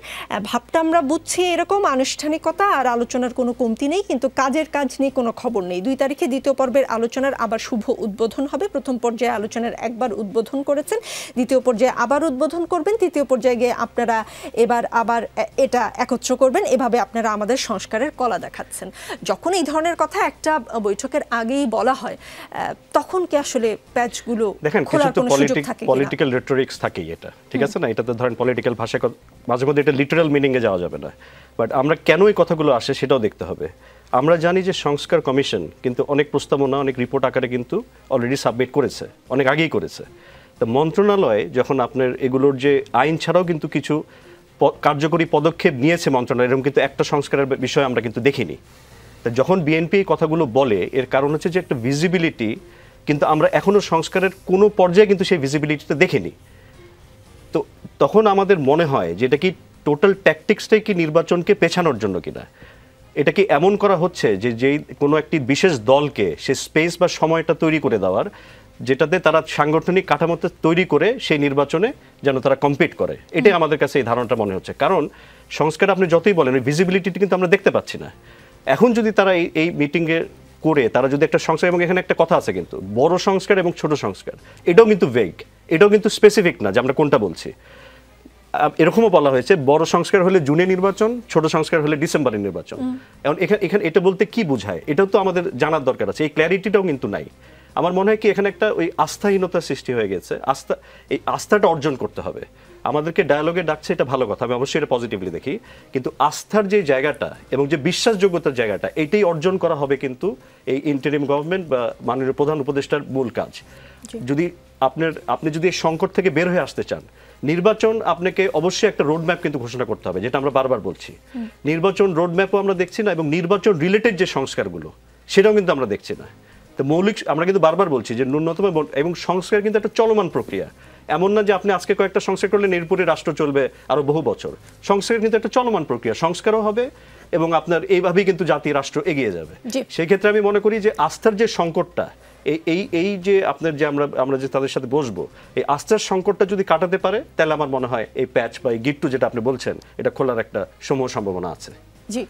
ভাবটা আমরা বুঝছি এরকম, আনুষ্ঠানিকতা আর আলোচনার কোনো কমতি নেই, কিন্তু কাজের কাজ নিয়ে কোনো খবর নেই। 2 তারিখে দ্বিতীয় পর্বের আলোচনার আবার শুভ উদ্বোধন হবে। প্রথম পর্যায়ে আলোচনার একবার উদ্বোধন করেছেন, দ্বিতীয় পর্যায়ে আবার উদ্বোধন করবেন, তৃতীয় পর্যায়ে গিয়ে আপনারা এবার আবার এটা একত্র করবেন। এভাবে আপনারা আমাদের সংস্কারের কলা দেখাচ্ছেন। যখন এই ধরনের কথা একটা বৈঠকের আগেই বলা হয়, তখন কি আসলে প্যাচগুলো খোলার কোনো সুযোগ থাকে? পলিটিক্যাল রেটরিক্স থাকেই, এটা ঠিক আছে না, এটা তো ধরেন পলিটিক্যাল ভাষায় মাঝে মধ্যে এটা লিটারাল মিনিংয়ে যাওয়া যাবে না, বাট আমরা কেন এই কথাগুলো আসে সেটাও দেখতে হবে। আমরা জানি যে সংস্কার কমিশন কিন্তু অনেক প্রস্তাবনা, অনেক রিপোর্ট আকারে কিন্তু অলরেডি সাবমিট করেছে, অনেক আগেই করেছে। তো মন্ত্রণালয় যখন আপনার এগুলোর যে আইন ছাড়াও কিন্তু কিছু কার্যকরী পদক্ষেপ নিয়েছে মন্ত্রণালয়, এরকম কিন্তু একটা সংস্কারের বিষয় আমরা কিন্তু দেখিনি। তো যখন বিএনপি এই কথাগুলো বলে, এর কারণ হচ্ছে যে একটা ভিজিবিলিটি, কিন্তু আমরা এখনো সংস্কারের কোনো পর্যায়ে কিন্তু সেই ভিজিবিলিটিটা দেখিনি। তো তখন আমাদের মনে হয় যে এটা কি টোটাল ট্যাকটিক্সটাই কি নির্বাচনকে পেছানোর জন্য কিনা, এটা কি এমন করা হচ্ছে যে যেই কোনো একটি বিশেষ দলকে সে স্পেস বা সময়টা তৈরি করে দেওয়ার, যেটাতে তারা সাংগঠনিক কাঠামোতে তৈরি করে সেই নির্বাচনে যেন তারা কম্পিট করে। এটাই আমাদের কাছে এই ধারণাটা মনে হচ্ছে। কারণ সংস্কার আপনি যতই বলেন, ওই ভিজিবিলিটিটি কিন্তু আমরা দেখতে পাচ্ছি না। এখন যদি তারা এই মিটিংয়ে করে তারা যদি একটা সংস্কার, এবং এখানে একটা কথা আছে কিন্তু, বড় সংস্কার এবং ছোট সংস্কার, এটাও কিন্তু ভেগ, এটাও কিন্তু স্পেসিফিক না যে আমরা কোনটা বলছি। এরকমও বলা হয়েছে বড় সংস্কার হলে জুনে নির্বাচন, ছোট সংস্কার হলে ডিসেম্বরে নির্বাচন। এখন এখানে এটা বলতে কি বোঝায়, এটাও তো আমাদের জানার দরকার আছে। এই ক্ল্যারিটিটাও কিন্তু নাই। আমার মনে হয় কি এখানে একটা ওই আস্থাহীনতার সৃষ্টি হয়ে গেছে। এই আস্থাটা অর্জন করতে হবে। আমাদেরকে ডায়ালগে ডাকছে, এটা ভালো কথা, আমি অবশ্যই এটা পজিটিভলি দেখি, কিন্তু আস্থার যে জায়গাটা এবং যে বিশ্বাসযোগ্যতার জায়গাটা, এটাই অর্জন করা হবে কিন্তু এই ইন্টারিম গভর্নমেন্ট বা মাননীয় প্রধান উপদেষ্টার মূল কাজ। যদি আপনি যদি এই সংকট থেকে বের হয়ে আসতে চান, নির্বাচন আপনাকে অবশ্যই একটা রোডম্যাপ কিন্তু ঘোষণা করতে হবে, যেটা আমরা বারবার বলছি। নির্বাচন রোডম্যাপও আমরা দেখছি না, এবং নির্বাচন রিলেটেড যে সংস্কারগুলো সেটাও কিন্তু আমরা দেখছি না। তো মৌলিক আমরা কিন্তু বারবার বলছি যে ন্যূনতম, এবং সংস্কার কিন্তু একটা চলমান প্রক্রিয়া। এমন না যে আপনি আজকে কয়েকটা সংস্কার করলে এরপরে রাষ্ট্র চলবে আরো বহু বছর। সংস্কার কিন্তু একটা চলমান প্রক্রিয়া, সংস্কারও হবে এবং আপনার এইভাবেই কিন্তু জাতি রাষ্ট্র এগিয়ে যাবে। সেই ক্ষেত্রে আমি মনে করি যে আস্থার যে সংকটটা, এই যে আপনার যে আমরা যে তাদের সাথে বসবো, এই আস্থার সংকটটা যদি কাটাতে পারে, তাহলে আমার মনে হয় এই প্যাচ বা এই গিট্টু যেটা আপনি বলছেন, এটা খোলার একটা সমূহ সম্ভাবনা আছে। জি,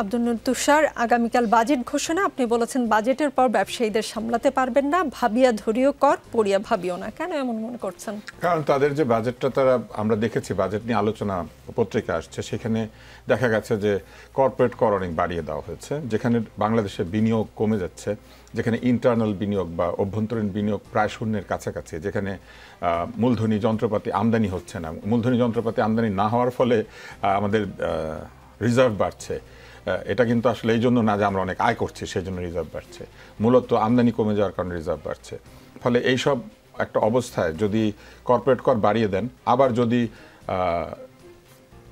আব্দুল নূর তুষার, আগামীকাল বাজেট ঘোষণা, আপনি বলেছেন বাজেটের পর ব্যবসায়ীদের সামলাতে পারবেন না, ভাবিয়া ধরিও কর, পড়িয়া ভাবিও না। কেন এমন মনে করছেন? কারণ তাদের যে বাজেটটা, আমরা দেখেছি বাজেট নিয়ে আলোচনা পত্রিকা আসছে, সেখানে দেখা গেছে যে কর্পোরেট কর অনেক বাড়িয়ে দেওয়া হয়েছে, যেখানে বাংলাদেশের বিনিয়োগ কমে যাচ্ছে, যেখানে ইন্টারনাল বিনিয়োগ বা অভ্যন্তরীণ বিনিয়োগ প্রায় শূন্যের কাছাকাছি, যেখানে মূলধনী যন্ত্রপাতি আমদানি হচ্ছে না। মূলধনী যন্ত্রপাতি আমদানি না হওয়ার ফলে আমাদের রিজার্ভ বাড়ছে। এটা কিন্তু আসলে এই জন্য না যে আমরা অনেক আয় করছি সেই জন্য রিজার্ভ বাড়ছে, মূলত আমদানি কমে যাওয়ার কারণে রিজার্ভ বাড়ছে। ফলে এইসব একটা অবস্থায় যদি কর্পোরেট কর বাড়িয়ে দেন, আবার যদি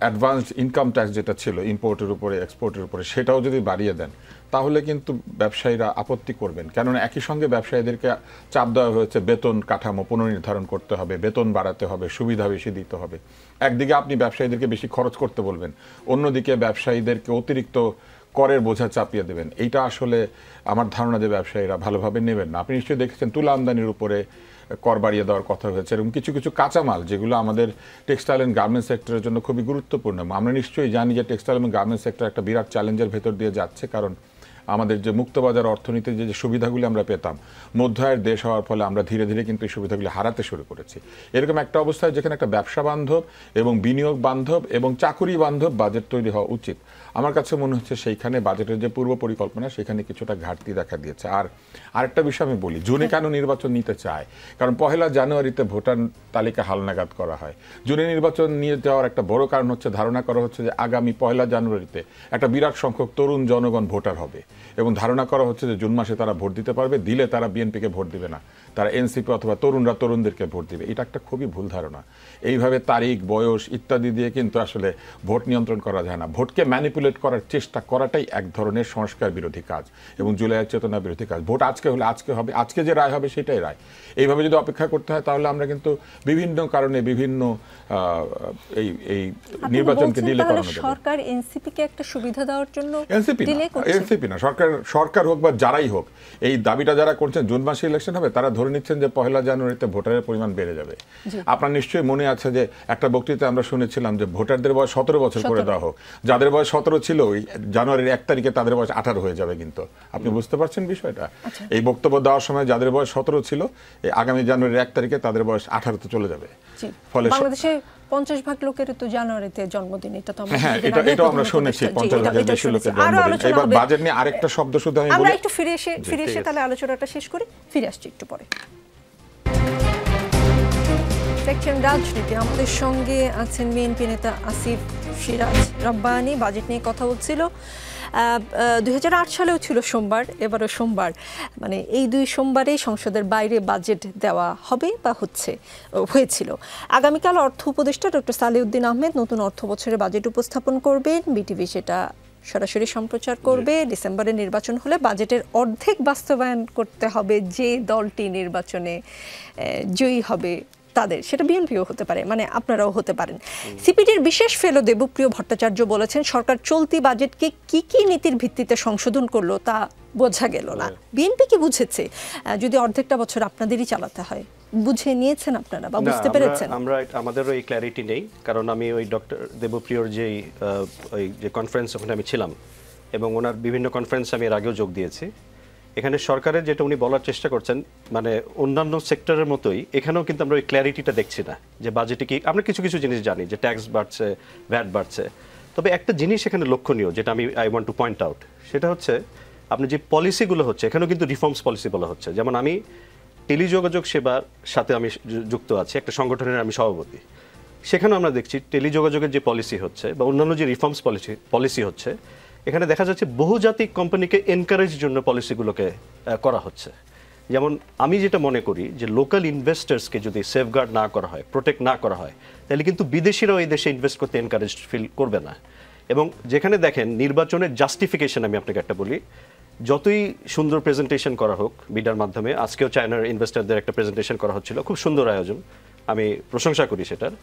অ্যাডভান্সড ইনকাম ট্যাক্স যেটা ছিল ইম্পোর্টের উপরে এক্সপোর্টের উপরে, সেটাও যদি বাড়িয়ে দেন, তাহলে কিন্তু ব্যবসায়ীরা আপত্তি করবেন। কেননা একই সঙ্গে ব্যবসায়ীদেরকে চাপ দেওয়া হয়েছে বেতন কাঠামো পুনর্নির্ধারণ করতে হবে, বেতন বাড়াতে হবে, সুবিধা বেশি দিতে হবে। একদিকে আপনি ব্যবসায়ীদেরকে বেশি খরচ করতে বলবেন, অন্যদিকে ব্যবসায়ীদেরকে অতিরিক্ত করের বোঝা চাপিয়ে দেবেন। এইটা আসলে আমার ধারণা যে ব্যবসায়ীরা ভালোভাবে নেবেন না। আপনি নিশ্চয়ই দেখেছেন তুলা আমদানির উপরে কর বাড়িয়ে দেওয়ার কথা হয়েছে, এবং কিছু কিছু কাঁচামাল যেগুলো আমাদের টেক্সটাইল অ্যান্ড গার্মেন্টস সেক্টরের জন্য খুবই গুরুত্বপূর্ণ। আমরা নিশ্চয়ই জানি যে টেক্সটাইল এবং গার্মেন্টস সেক্টর একটা বিরাট চ্যালেঞ্জের ভেতর দিয়ে যাচ্ছে, কারণ আমাদের যে মুক্তবাজার অর্থনীতির যে সুবিধাগুলি আমরা পেতাম, মধ্য আয়ের দেশ হওয়ার ফলে আমরা ধীরে ধীরে কিন্তু এই সুবিধাগুলি হারাতে শুরু করেছি। এরকম একটা অবস্থায় যেখানে একটা ব্যবসা বান্ধব এবং বিনিয়োগ বান্ধব এবং চাকুরি বান্ধব বাজেট তৈরি হওয়া উচিত, আমার কাছে মনে হচ্ছে সেইখানে বাজেটের যে পূর্ব পরিকল্পনা সেখানে কিছুটা ঘাটতি দেখা দিয়েছে। আর আরেকটা বিষয় আমি বলি, জুনে কেন নির্বাচন নিতে চায়, কারণ 1 জানুয়ারিতে ভোটার তালিকা হালনাগাদ করা হয়। জুনে নির্বাচন নিয়ে যাওয়ার একটা বড় কারণ হচ্ছে ধারণা করা হচ্ছে যে আগামী 1 জানুয়ারিতে একটা বিরাট সংখ্যক তরুণ জনগণ ভোটার হবে, এবং ধারণা করা হচ্ছে যে জুন মাসে তারা ভোট দিতে পারবে, দিলে তারা বিএনপিকে ভোট দিবে না, তারা এনসিপি অথবা তরুণরা তরুণদেরকে ভোট দিবে। এটা একটা খুবই ভুল ধারণা। এইভাবে তারিখ, বয়স ইত্যাদি দিয়ে কিন্তু আসলে ভোট নিয়ন্ত্রণ করা যায় না। ভোটকে ম্যানিপুলেট করার চেষ্টা করাটাই এক ধরনের সংস্কার বিরোধী কাজ এবং জুলাইয়ের চেতনা বিরোধী কাজ। ভোট আজকে হলে আজকে হবে, আজকে যে রায় হবে সেটাই রায়। এইভাবে যদি অপেক্ষা করতে হয় তাহলে আমরা কিন্তু বিভিন্ন কারণে বিভিন্ন এই নির্বাচনকে ডিলে করানো যাবে। সরকার এনসিপিকে একটা সুবিধা দেওয়ার জন্য এনসিপি না, সরকার হোক বা যারাই হোক, এই দাবিটা যারা করছেন জুন মাসে ইলেকশন হবে, তারা ধরে নিচ্ছেন যে 1 জানুয়ারিতে ভোটারের পরিমাণ বেড়ে যাবে। আপনার নিশ্চয়ই মনে আছে যে একটা বক্তৃতায় আমরা শুনেছিলাম যে ভোটারদের বয়স 17 বছর করে দেওয়া হোক। যাদের বয়স 17 ছিল ওই জানুয়ারির 1 তারিখে তাদের বয়স 18 হয়ে যাবে। কিন্তু আপনি বুঝতে পারছেন বিষয়টা? এই বক্তব্য দেওয়ার সময় যাদের বয়স 17 ছিল, এই আগামী জানুয়ারির 1 তারিখে তাদের বয়স 18-তে চলে যাবে। ফলে বাংলাদেশে 50% লোকের তো জানুয়ারিতে জন্মদিন, এটা তো আমরা এটাও আমরা শুনেছি 50% বেশি লোকের জন্মদিন। এবার বাজেট নিয়ে আরেকটা শব্দ শুধু আমি বলি, আমরা একটু ফিরে এসে তাহলে আলোচনাটা শেষ করি, ফিরে আসছি একটু পরে। দেখছেন রাজনীতি, আমাদের সঙ্গে আছেন বিএনপি নেতা আসিফ সিরাজ রব্বানী। বাজেট নিয়ে কথা হচ্ছিল। 2008 সালেও ছিল সোমবার, এবারও সোমবার, মানে এই 2 সোমবারেই সংসদের বাইরে বাজেট দেওয়া হবে বা হয়েছিল। আগামীকাল অর্থ উপদেষ্টা ডক্টর সালেউদ্দিন আহমেদ নতুন অর্থ বছরের বাজেট উপস্থাপন করবেন। বিটিভি সেটা সরাসরি সম্প্রচার করবে। ডিসেম্বরে নির্বাচন হলে বাজেটের অর্ধেক বাস্তবায়ন করতে হবে যে দলটি নির্বাচনে জয়ী হবে তাদের, সেটা বিএনপিও হতে পারে, মানে আপনারাও হতে পারেন। সিপিডির বিশেষ ফেলো দেবপ্রিয় ভট্টাচার্য বলেছেন, সরকার চলতি বাজেটকে কি কি নীতির ভিত্তিতে সংশোধন করলো তা বোঝা গেল না। বিএনপি কি বুঝেছে যদি অর্ধেকটা বছর আপনাদেরই চালাতে হয়? বুঝে নিয়েছেন আপনারা বা বুঝতে পেরেছেন? আমরা আমাদেরও এই ক্ল্যারিটি নেই, কারণ আমি ওই ডক্টর দেবপ্রিয়র যে কনফারেন্স ওখানে আমি ছিলাম এবং ওনার বিভিন্ন কনফারেন্স আমি এর আগেও যোগ দিয়েছি। এখানে সরকারের যেটা উনি বলার চেষ্টা করছেন, মানে অন্যান্য সেক্টরের মতোই এখানেও কিন্তু আমরা ওই ক্ল্যারিটিটা দেখছি না যে বাজেটে কি। আমরা কিছু কিছু জিনিস জানি যে ট্যাক্স বাড়ছে, ভ্যাট বাড়ছে, তবে একটা জিনিস এখানে লক্ষণীয় যেটা I want to point out, সেটা হচ্ছে আপনি যে পলিসিগুলো হচ্ছে এখানেও কিন্তু রিফর্মস পলিসি বলা হচ্ছে। যেমন আমি টেলিযোগাযোগ সেবার সাথে আমি যুক্ত আছি, একটা সংগঠনের আমি সভাপতি। সেখানেও আমরা দেখছি টেলিযোগাযোগের যে পলিসি হচ্ছে বা অন্যান্য যে রিফর্মস পলিসি হচ্ছে, এখানে দেখা যাচ্ছে বহুজাতিক কোম্পানিকে এনকারেজ জন্য পলিসিগুলোকে করা হচ্ছে। যেমন আমি যেটা মনে করি যে লোকাল ইনভেস্টার্সকে যদি সেফগার্ড না করা হয়, প্রোটেক্ট না করা হয়, তাহলে কিন্তু বিদেশিরাও এই দেশে ইনভেস্ট করতে এনকারেজ ফিল করবে না। এবং যেখানে দেখেন নির্বাচনের জাস্টিফিকেশন, আমি আপনাকে একটা বলি, যতই সুন্দর প্রেজেন্টেশন করা হোক মিডিয়ার মাধ্যমে, আজকেও চায়নার ইনভেস্টারদের একটা প্রেজেন্টেশন করা হচ্ছিল, খুব সুন্দর আয়োজন, আমি প্রশংসা করি সেটার।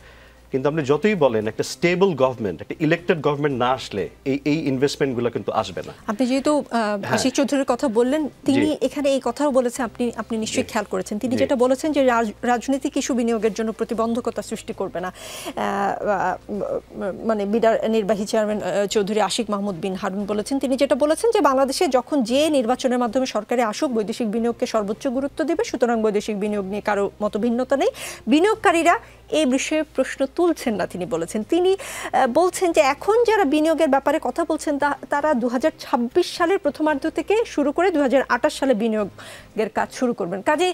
কিন্তু আপনি যতই বলেন একটা স্টেবল গভর্নমেন্ট, একটা ইলেক্টেড গভর্নমেন্ট না আসলে এই ইনভেস্টমেন্টগুলো কিন্তু আসবে না। আপনি যেহেতু আশিক চৌধুরীর কথা বললেন, তিনি এখানে এই কথাও বলেছেন, আপনি নিশ্চয়ই খেয়াল করেছেন, তিনি যেটা বলেছেন যে রাজনৈতিক ইস্যু বিনিয়োগের জন্য প্রতিবন্ধকতা সৃষ্টি করবে না। মানে বিডার নির্বাহী চেয়ারম্যান চৌধুরী আশিক মাহমুদ বিন হারুন বলেছেন, তিনি যেটা বলেছেন যে বাংলাদেশে যখন যে নির্বাচনের মাধ্যমে সরকারে আসুক বৈদেশিক বিনিয়োগকে সর্বোচ্চ গুরুত্ব দেবে, সুতরাং বৈদেশিক বিনিয়োগ নিয়ে কারো মত ভিন্নতা নেই। বিনিয়োগকারীরা এই বিষয়ে প্রশ্ন তুলছেন না, তিনি বলেছেন। তিনি বলছেন যে এখন যারা বিনিয়োগের ব্যাপারে কথা বলছেন তারা 2026 সালের প্রথমার্ধ থেকে শুরু করে 2028 সালে বিনিয়োগের কাজ শুরু করবেন। কাজে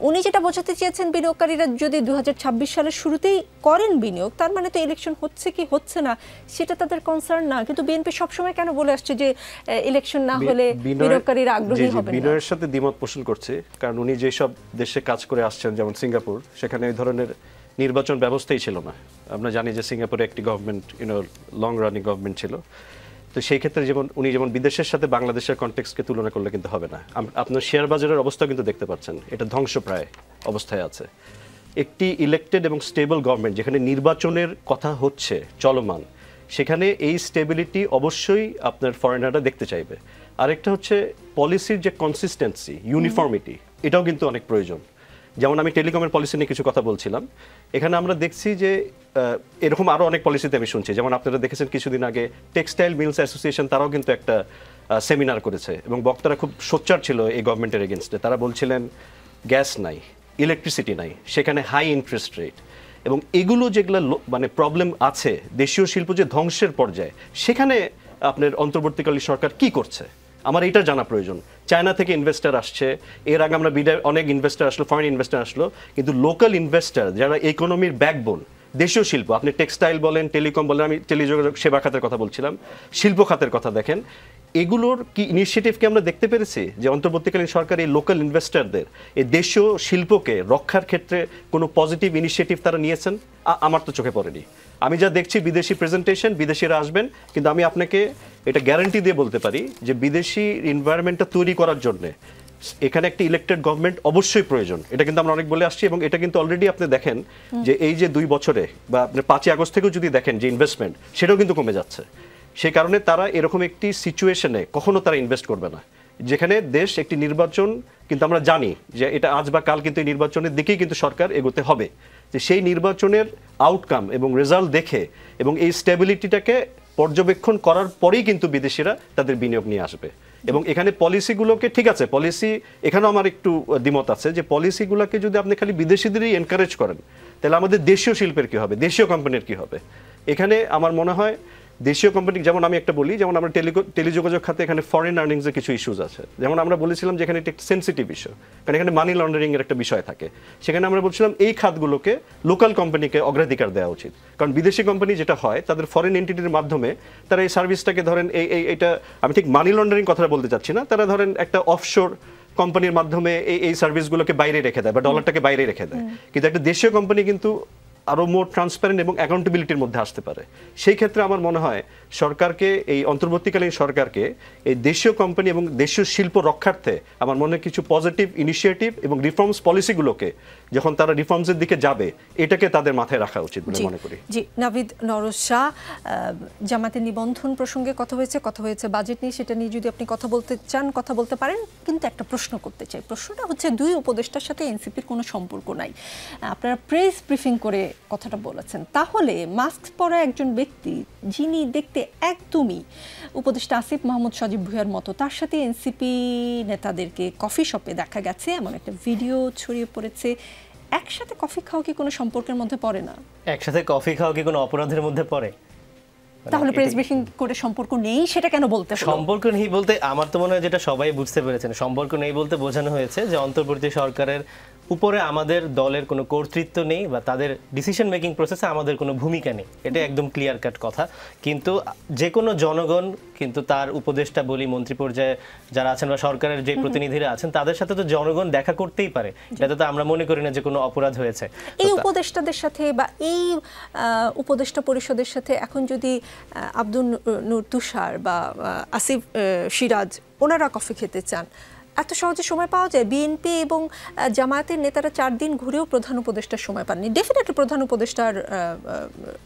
উনি যেটা বোঝাতে চেয়েছেন, বিনিয়োগকারীরা যদি 2026 সালের শুরুতেই করেন বিনিয়োগ, তার মানে তো ইলেকশন হচ্ছে কি হচ্ছে না সেটা তাদের কনসার্ন না। কিন্তু বিএনপি সবসময় কেন বলে আসছে যে ইলেকশন না হলে বিনিয়োগকারীরা আগ্রহী হবেন না? বিনিয়োগের সাথে দ্বিমত পোষণ করছে, কারণ উনি যেসব দেশে কাজ করে আসছেন, যেমন সিঙ্গাপুর, সেখানে এই ধরনের নির্বাচন ব্যবস্থাই ছিল না। আমরা জানি যে সিঙ্গাপুরে একটি গভর্নমেন্ট লং রানিং গভর্নমেন্ট ছিল। তো সেই ক্ষেত্রে উনি যেমন বিদেশের সাথে বাংলাদেশের কনটেক্সটকে তুলনা করলে কিন্তু হবে না। আপনার শেয়ার বাজারের অবস্থা কিন্তু দেখতে পাচ্ছেন, এটা ধ্বংসপ্রায় অবস্থায় আছে। একটি ইলেক্টেড এবং স্টেবল গভর্নমেন্ট যেখানে নির্বাচনের কথা হচ্ছে চলমান, সেখানে এই স্টেবিলিটি অবশ্যই আপনার ফরেনাররা দেখতে চাইবে। আরেকটা হচ্ছে পলিসির যে কনসিস্টেন্সি, ইউনিফর্মিটি, এটাও কিন্তু অনেক প্রয়োজন। যেমন আমি টেলিকমের পলিসি নিয়ে কিছু কথা বলছিলাম, এখানে আমরা দেখছি যে এরকম আরও অনেক পলিসিতে আমি শুনছি, যেমন আপনারা দেখেছেন কিছুদিন আগে টেক্সটাইল মিলস অ্যাসোসিয়েশন তারাও কিন্তু একটা সেমিনার করেছে এবং বক্তারা খুব সোচ্চার ছিল এই গভর্নমেন্টের এগেনস্টে। তারা বলছিলেন গ্যাস নাই, ইলেকট্রিসিটি নাই, সেখানে হাই ইন্টারেস্ট রেট, এবং এগুলো যেগুলো মানে প্রবলেম আছে, দেশীয় শিল্প যে ধ্বংসের পর্যায়ে, সেখানে আপনার অন্তর্বর্তীকালীন সরকার কি করছে আমার এটা জানা প্রয়োজন। চায়না থেকে ইনভেস্টার আসছে, এর আগে আমরা অনেক ইনভেস্টার আসলো, ফরেন ইনভেস্টার আসলো, কিন্তু লোকাল ইনভেস্টার যারা ইকোনমির ব্যাকবোন, দেশীয় শিল্প, আপনি টেক্সটাইল বলেন, টেলিকম বলেন, আমি টেলিযোগাযোগ সেবা খাতের কথা বলছিলাম, শিল্প খাতের কথা দেখেন, এগুলোর কি ইনিশিয়েটিভকে আমরা দেখতে পেরেছি যে অন্তর্বর্তীকালীন সরকার এই লোকাল ইনভেস্টারদের এই দেশীয় শিল্পকে রক্ষার ক্ষেত্রে কোনো পজিটিভ ইনিশিয়েটিভ তারা নিয়েছেন? আমার তো চোখে পড়েনি। আমি যা দেখছি বিদেশি প্রেজেন্টেশন, বিদেশিরা আসবেন, কিন্তু আমি আপনাকে এটা গ্যারান্টি দিয়ে বলতে পারি যে বিদেশি এনভায়রনমেন্টটা তৈরি করার জন্য এখানে একটা ইলেক্টেড গভর্নমেন্ট অবশ্যই প্রয়োজন। এটা কিন্তু আমরা অনেক বলে আসছি, এবং এটা কিন্তু অলরেডি আপনি দেখেন যে এই যে 2 বছরে বা আপনি 5ই আগস্ট থেকেও যদি দেখেন যে ইনভেস্টমেন্ট, সেটাও কিন্তু কমে যাচ্ছে। সেই কারণে তারা এরকম একটি সিচুয়েশনে কখনো তারা ইনভেস্ট করবে না যেখানে দেশ একটি নির্বাচন, কিন্তু আমরা জানি যে এটা আজ বা কাল কিন্তু এই নির্বাচনের দিকেই কিন্তু সরকার এগোতে হবে, যে সেই নির্বাচনের আউটকাম এবং রেজাল্ট দেখে এবং এই স্টেবিলিটিটাকে পর্যবেক্ষণ করার পরেই কিন্তু বিদেশিরা তাদের বিনিয়োগ নিয়ে আসবে। এবং এখানে পলিসিগুলোকে, ঠিক আছে পলিসি, এখানেও আমার একটু দ্বিমত আছে যে পলিসিগুলোকে যদি আপনি খালি বিদেশিদেরই এনকারেজ করেন, তাহলে আমাদের দেশীয় শিল্পের কি হবে, দেশীয় কোম্পানির কি হবে? এখানে আমার মনে হয় দেশীয় কোম্পানি, যেমন আমি একটা বলি, যেমন আমরা টেলিযোগাযোগ খাতে এখানে ফরেন আর্নিংসের কিছু ইস্যুস আছে, যেমন আমরা বলেছিলাম যে এখানে একটা সেন্সিটিভ ইস্যু, কারণ এখানে মানি লন্ডারিং এর একটা বিষয় থাকে। সেখানে আমরা বলছিলাম এই খাতগুলোকে লোকাল কোম্পানিকে অগ্রাধিকার দেওয়া উচিত, কারণ বিদেশি কোম্পানি যেটা হয় তাদের ফরেন এন্টিটির মাধ্যমে তারা এই সার্ভিসটাকে ধরেন এইটা আমি ঠিক মানি লন্ডারিং কথাটা বলতে চাচ্ছি না, তারা ধরেন একটা অফশোর কোম্পানির মাধ্যমে এই সার্ভিসগুলোকে বাইরে রেখে দেয় বা ডলারটাকে বাইরে রেখে দেয়, কিন্তু একটা দেশীয় কোম্পানি কিন্তু আরো মোর ট্রান্সপারেন্ট এবং অ্যাকাউন্টেবিলিটির মধ্যে আসতে পারে। সেই ক্ষেত্রে আমার মনে হয় সরকারকে, এই অন্তর্বর্তীকালীন সরকারকে এই দেশীয় কোম্পানি এবং দেশীয় শিল্প রক্ষার্থে আমার মনে হয় কিছু পজিটিভ ইনিশিয়েটিভ এবং রিফর্মস পলিসিগুলোকে যখন তারা রিফর্মসের দিকে যাবে, এটাকে তাদের মাথায় রাখা উচিত বলে মনে করি। জি, নাভিদ নওরোজ শাহ, জামাতের নিবন্ধন প্রসঙ্গে কথা হয়েছে বাজেট নিয়ে, সেটা নিয়ে যদি আপনি কথা বলতে চান কথা বলতে পারেন, কিন্তু একটা প্রশ্ন করতে চাই। প্রশ্নটা হচ্ছে 2 উপদেষ্টার সাথে এনসিপির কোনো সম্পর্ক নাই, আপনারা প্রেস ব্রিফিং করে কথাটা বলেছেন, তাহলে মাস্ক পরা একজন ব্যক্তি যিনি দেখতে একদমই উপদেষ্টা আসিফ মাহমুদ সজীব ভুঁইয়ার মতো, তার সাথে এনসিপি নেতাদেরকে কফি শপে দেখা গেছে, এমন একটা ভিডিও ছড়িয়ে পড়েছে। একসাথে কফি খাওয়া কি কোনো সম্পর্কের মধ্যে পড়ে না? একসাথে কফি খাওয়া কি কোনো অপরাধের মধ্যে পড়ে? তাহলে প্রেস ব্রিফিং করে সম্পর্ক নেই সেটা কেন বলতে হলো? সম্পর্ক নেই বলতে আমার তো মনে হয় যেটা সবাই বুঝতে পেরেছেন, সম্পর্ক নেই বলতে বোঝানো হয়েছে যে অন্তর্বর্তী সরকারের উপরে আমাদের দলের কোনো কর্তৃত্ব নেই বা তাদের ডিসিশন মেকিং প্রসেসে আমাদের কোনো ভূমিকা নেই, এটা একদম ক্লিয়ার কাট কথা। কিন্তু যে কোনো জনগণ কিন্তু তার উপদেষ্টা বলি, মন্ত্রী পর্যায়ে যারা আছেন বা সরকারের যে প্রতিনিধিরা আছেন, তাদের সাথে তো জনগণ দেখা করতেই পারে, এটা তো আমরা মনে করি না যে কোনো অপরাধ হয়েছে। এই উপদেষ্টাদের সাথে বা এই উপদেষ্টা পরিষদের সাথে এখন যদি আব্দুল নূর তুষার বা আসিফ সিরাজ ওনারা কফি খেতে চান, এত সহজে সময় পাওয়া যায়? বিএনপি এবং জামায়াতের নেতারা 4 দিন ঘুরেও প্রধান উপদেষ্টার সময় পাননি। ডেফিনেটলি প্রধান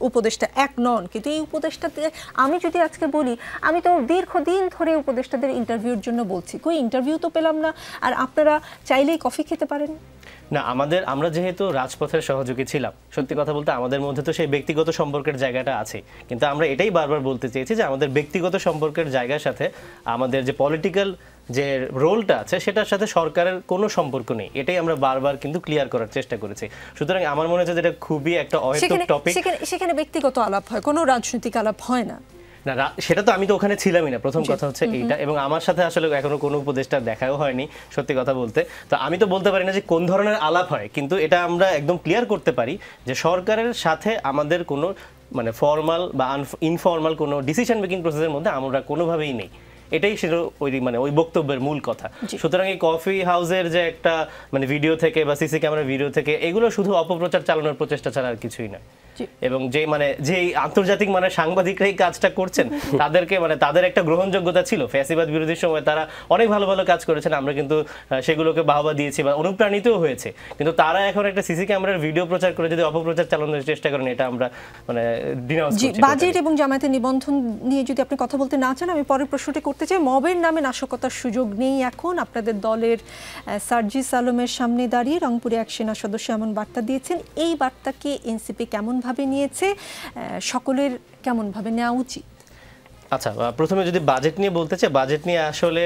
উপদেষ্টা এক নন, কিন্তু এই উপদেষ্টাদের আমি যদি আজকে বলি, আমি তো দীর্ঘদিন ধরে উপদেষ্টাদের ইন্টারভিউর জন্য বলছি, কই ইন্টারভিউ তো পেলাম না, আর আপনারা চাইলেই কফি খেতে পারেন না। আমরা যেহেতু রাজপথের সহযোগী ছিলাম, সত্যি কথা বলতে আমাদের মধ্যে তো সেই ব্যক্তিগত সম্পর্কের জায়গাটা আছে, কিন্তু আমরা এটাই বারবার বলতে চেয়েছি যে আমাদের ব্যক্তিগত সম্পর্কের জায়গার সাথে আমাদের যে পলিটিক্যাল যে রোলটা আছে সেটার সাথে সরকারের কোনো সম্পর্ক নেই, এটাই আমরা বারবার কিন্তু ক্লিয়ার করার চেষ্টা করেছি। সুতরাং আমার মনে হচ্ছে এটা খুবই একটা অহেতুক টপিক। সেখানে ব্যক্তিগত আলাপ হয়, কোনো রাজনৈতিক আলাপ হয় না। না, সেটা তো আমি তো ওখানে ছিলামই না, প্রথম কথা হচ্ছে এইটা, এবং আমার সাথে আসলে এখনো কোনো উপদেষ্টার দেখাও হয়নি সত্যি কথা বলতে। তো আমি তো বলতে পারি না যে কোন ধরনের আলাপ হয়, কিন্তু এটা আমরা একদম ক্লিয়ার করতে পারি যে সরকারের সাথে আমাদের কোনো মানে ফর্মাল বা ইনফর্মাল কোনো ডিসিশন মেকিং প্রসেসের মধ্যে আমরা কোনোভাবেই নেই, এটাই সেটা ওই বক্তব্যের মূল কথা। সুতরাং এই কফি হাউসের যে একটা মানে ভিডিও থেকে বা সিসি ক্যামেরার ভিডিও থেকে, এগুলো শুধু অপপ্রচার চালানোর প্রচেষ্টা ছাড়া আর কিছুই নয়। এবং যে আন্তর্জাতিক মানে সাংবাদিকরা এই কাজটা করছেন তাদেরকে মানে তাদের একটা গ্রহণযোগ্যতা ছিল, ফ্যাসিবাদ বিরোধীর সময় তারা অনেক ভালো ভালো কাজ করেছেন, আমরা কিন্তু সেগুলোকে বাহবা দিয়েছি বা অনুপ্রাণিতও হয়েছে। কিন্তু তারা এখন একটা সিসি ক্যামেরার ভিডিও প্রচার করে যদি অপপ্রচার চালানোর চেষ্টা করেন, এটা আমরা মানে ডিনাউন্স করছি। বাজেট এবং জামায়াতের নিবন্ধন নিয়ে যদি আপনি কথা বলতে না চান, আমি পরের প্রশ্নটি করতে চাই। মবের নামে নাশকতার সুযোগ নেই এখন। আপনাদের দলের সার্জিস আলমের সামনে দাঁড়িয়ে রংপুরে এক সেনা সদস্য এমন বার্তা দিয়েছেন। এই বার্তাকে এনসিপি কেমনভাবে নিয়েছে, সকলের কেমনভাবে নেওয়া উচিত? আচ্ছা, প্রথমে যদি বাজেট নিয়ে বলতে চাই, বাজেট নিয়ে আসলে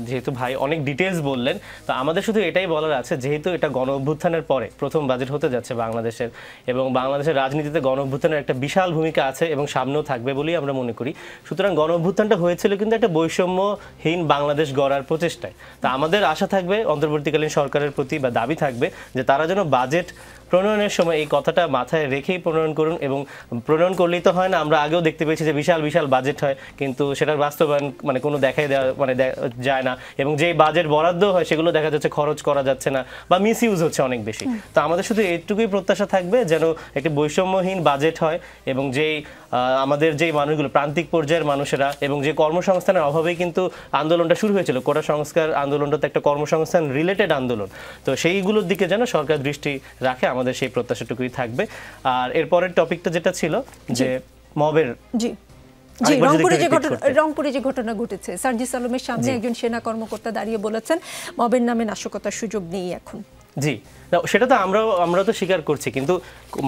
যেহেতু ভাই অনেক ডিটেলস বললেন, তো আমাদের শুধু এটাই বলার আছে, যেহেতু এটা গণ অভ্যুত্থানের পরে প্রথম বাজেট হতে যাচ্ছে বাংলাদেশের, এবং বাংলাদেশের রাজনীতিতে গণ অভ্যুত্থানের একটা বিশাল ভূমিকা আছে এবং সামনেও থাকবে বলেই আমরা মনে করি। সুতরাং গণ অভ্যুত্থানটা হয়েছিল কিন্তু একটা বৈষম্যহীন বাংলাদেশ গড়ার প্রচেষ্টায়। তা আমাদের আশা থাকবে অন্তর্বর্তীকালীন সরকারের প্রতি, বা দাবি থাকবে যে তারা যেন বাজেট প্রণয়নের সময় এই কথাটা মাথায় রেখেই প্রণয়ন করুন। এবং প্রণয়ন করলেই তো হয় না, আমরা আগেও দেখতে পেয়েছি যে বিশাল বিশাল বাজেট হয় কিন্তু সেটার বাস্তবায়ন মানে কোনো দেখাই দেওয়া মানে যায় না, এবং যে বাজেট বরাদ্দ হয় সেগুলো দেখা যাচ্ছে খরচ করা যাচ্ছে না বা মিস ইউজ হচ্ছে অনেক বেশি। তো আমাদের শুধু এইটুকুই প্রত্যাশা থাকবে যেন একটি বৈষম্যহীন বাজেট হয়, এবং যেই আমাদের যেই মানুষগুলো প্রান্তিক পর্যায়ের মানুষেরা, এবং যে কর্মসংস্থানের অভাবেই কিন্তু আন্দোলনটা শুরু হয়েছিল, কোটা সংস্কার আন্দোলনটা তো একটা কর্মসংস্থান রিলেটেড আন্দোলন, তো সেইগুলোর দিকে যেন সরকার দৃষ্টি রাখে, আমাদের সেই প্রত্যাশাটুকুই থাকবে। আর এরপরের টপিকটা যেটা ছিল যে মবের, রংপুরে যে ঘটনা ঘটেছে, সার্জিস আলমের সামনে একজন সেনা কর্মকর্তা দাঁড়িয়ে বলেছেন মবের নামে নাশকতার সুযোগ নেই এখন। জি, সেটা তো আমরা তো স্বীকার করছি, কিন্তু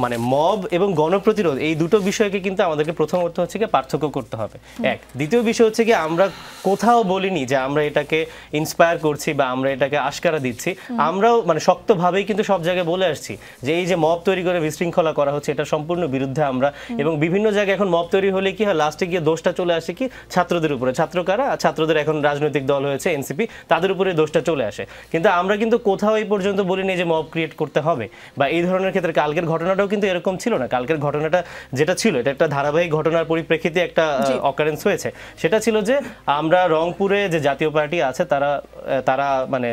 মানে মব এবং গণপ্রতিরোধ এই দুটো বিষয়কে কিন্তু আমাদেরকে প্রথমত হচ্ছে কি পার্থক্য করতে হবে। এক, দ্বিতীয় বিষয় হচ্ছে কি আমরা কোথাও বলিনি যে আমরা এটাকে ইন্সপায়ার করছি বা আমরা এটাকে আশকারা দিচ্ছি। আমরাও মানে শক্তভাবেই কিন্তু সব জায়গায় বলে আসছি যে এই যে মব তৈরি করে বিশৃঙ্খলা করা হচ্ছে, এটা সম্পূর্ণ বিরুদ্ধে আমরা। এবং বিভিন্ন জায়গায় এখন মব তৈরি হলে কি হয়, লাস্টে গিয়ে দোষটা চলে আসে কি ছাত্রদের উপরে। ছাত্র কারা? ছাত্রদের এখন রাজনৈতিক দল হয়েছে এনসিপি, তাদের উপরে দোষটা চলে আসে। কিন্তু আমরা কিন্তু কোথাও এই পর্যন্ত বলিনি যে মব ক্রিয়েট করতে হবে বা এই ধরনের ক্ষেত্রে। কালকের ঘটনাটাও কিন্তু এরকম ছিল না। কালকের ঘটনাটা যেটা ছিল, এটা একটা ধারাবাহিক ঘটনার পরিপ্রেক্ষিতে একটা অকারেন্স হয়েছে। সেটা ছিল যে আমরা রংপুরে যে জাতীয় পার্টি আছে তারা মানে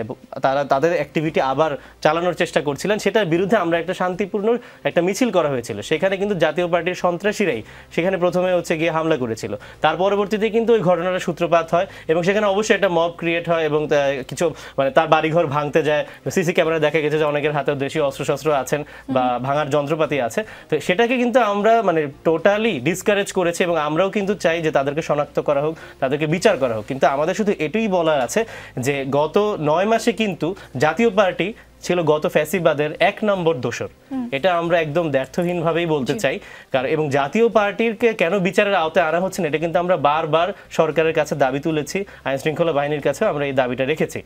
তাদের অ্যাক্টিভিটি আবার চালানোর চেষ্টা করছিলেন, সেটার বিরুদ্ধে আমরা একটা শান্তিপূর্ণ একটা মিছিল করা হয়েছিল। সেখানে কিন্তু জাতীয় পার্টির সন্ত্রাসীরাই সেখানে প্রথমে হচ্ছে গিয়ে হামলা করেছিল। তার পরবর্তীতে কিন্তু ওই ঘটনার সূত্রপাত হয় এবং সেখানে অবশ্যই একটা মব ক্রিয়েট হয় এবং কিছু মানে তার বাড়িঘর ভাঙতে যায়। সিসি ক্যামেরা দেখা গেছে যে অনেকের হাতে দেশীয় অস্ত্রশস্ত্র আছেন বা ভাঙার যন্ত্রপাতি আছে। তো সেটাকে কিন্তু আমরা মানে টোটালি ডিসকারেজ করেছি এবং আমরাও কিন্তু চাই যে তাদেরকে শনাক্ত করা হোক, তাদেরকে বিচার করা হোক। কিন্তু আমাদের শুধু এটাই বলার আছে যে গত 9 মাসে কিন্তু জাতীয় পার্টি ছিল গত ফ্যাসিবাদের 1 নম্বর দোষর। এটা আমরা একদম দ্ব্যর্থহীনভাবেই বলতে চাই। কারণ এবং জাতীয় পার্টিকে কেন বিচারের আওতায় আনা হচ্ছে না, এটা কিন্তু আমরা বারবার সরকারের কাছে দাবি তুলেছি, আইন শৃঙ্খলা বাহিনীর কাছে আমরা এই দাবিটা রেখেছি।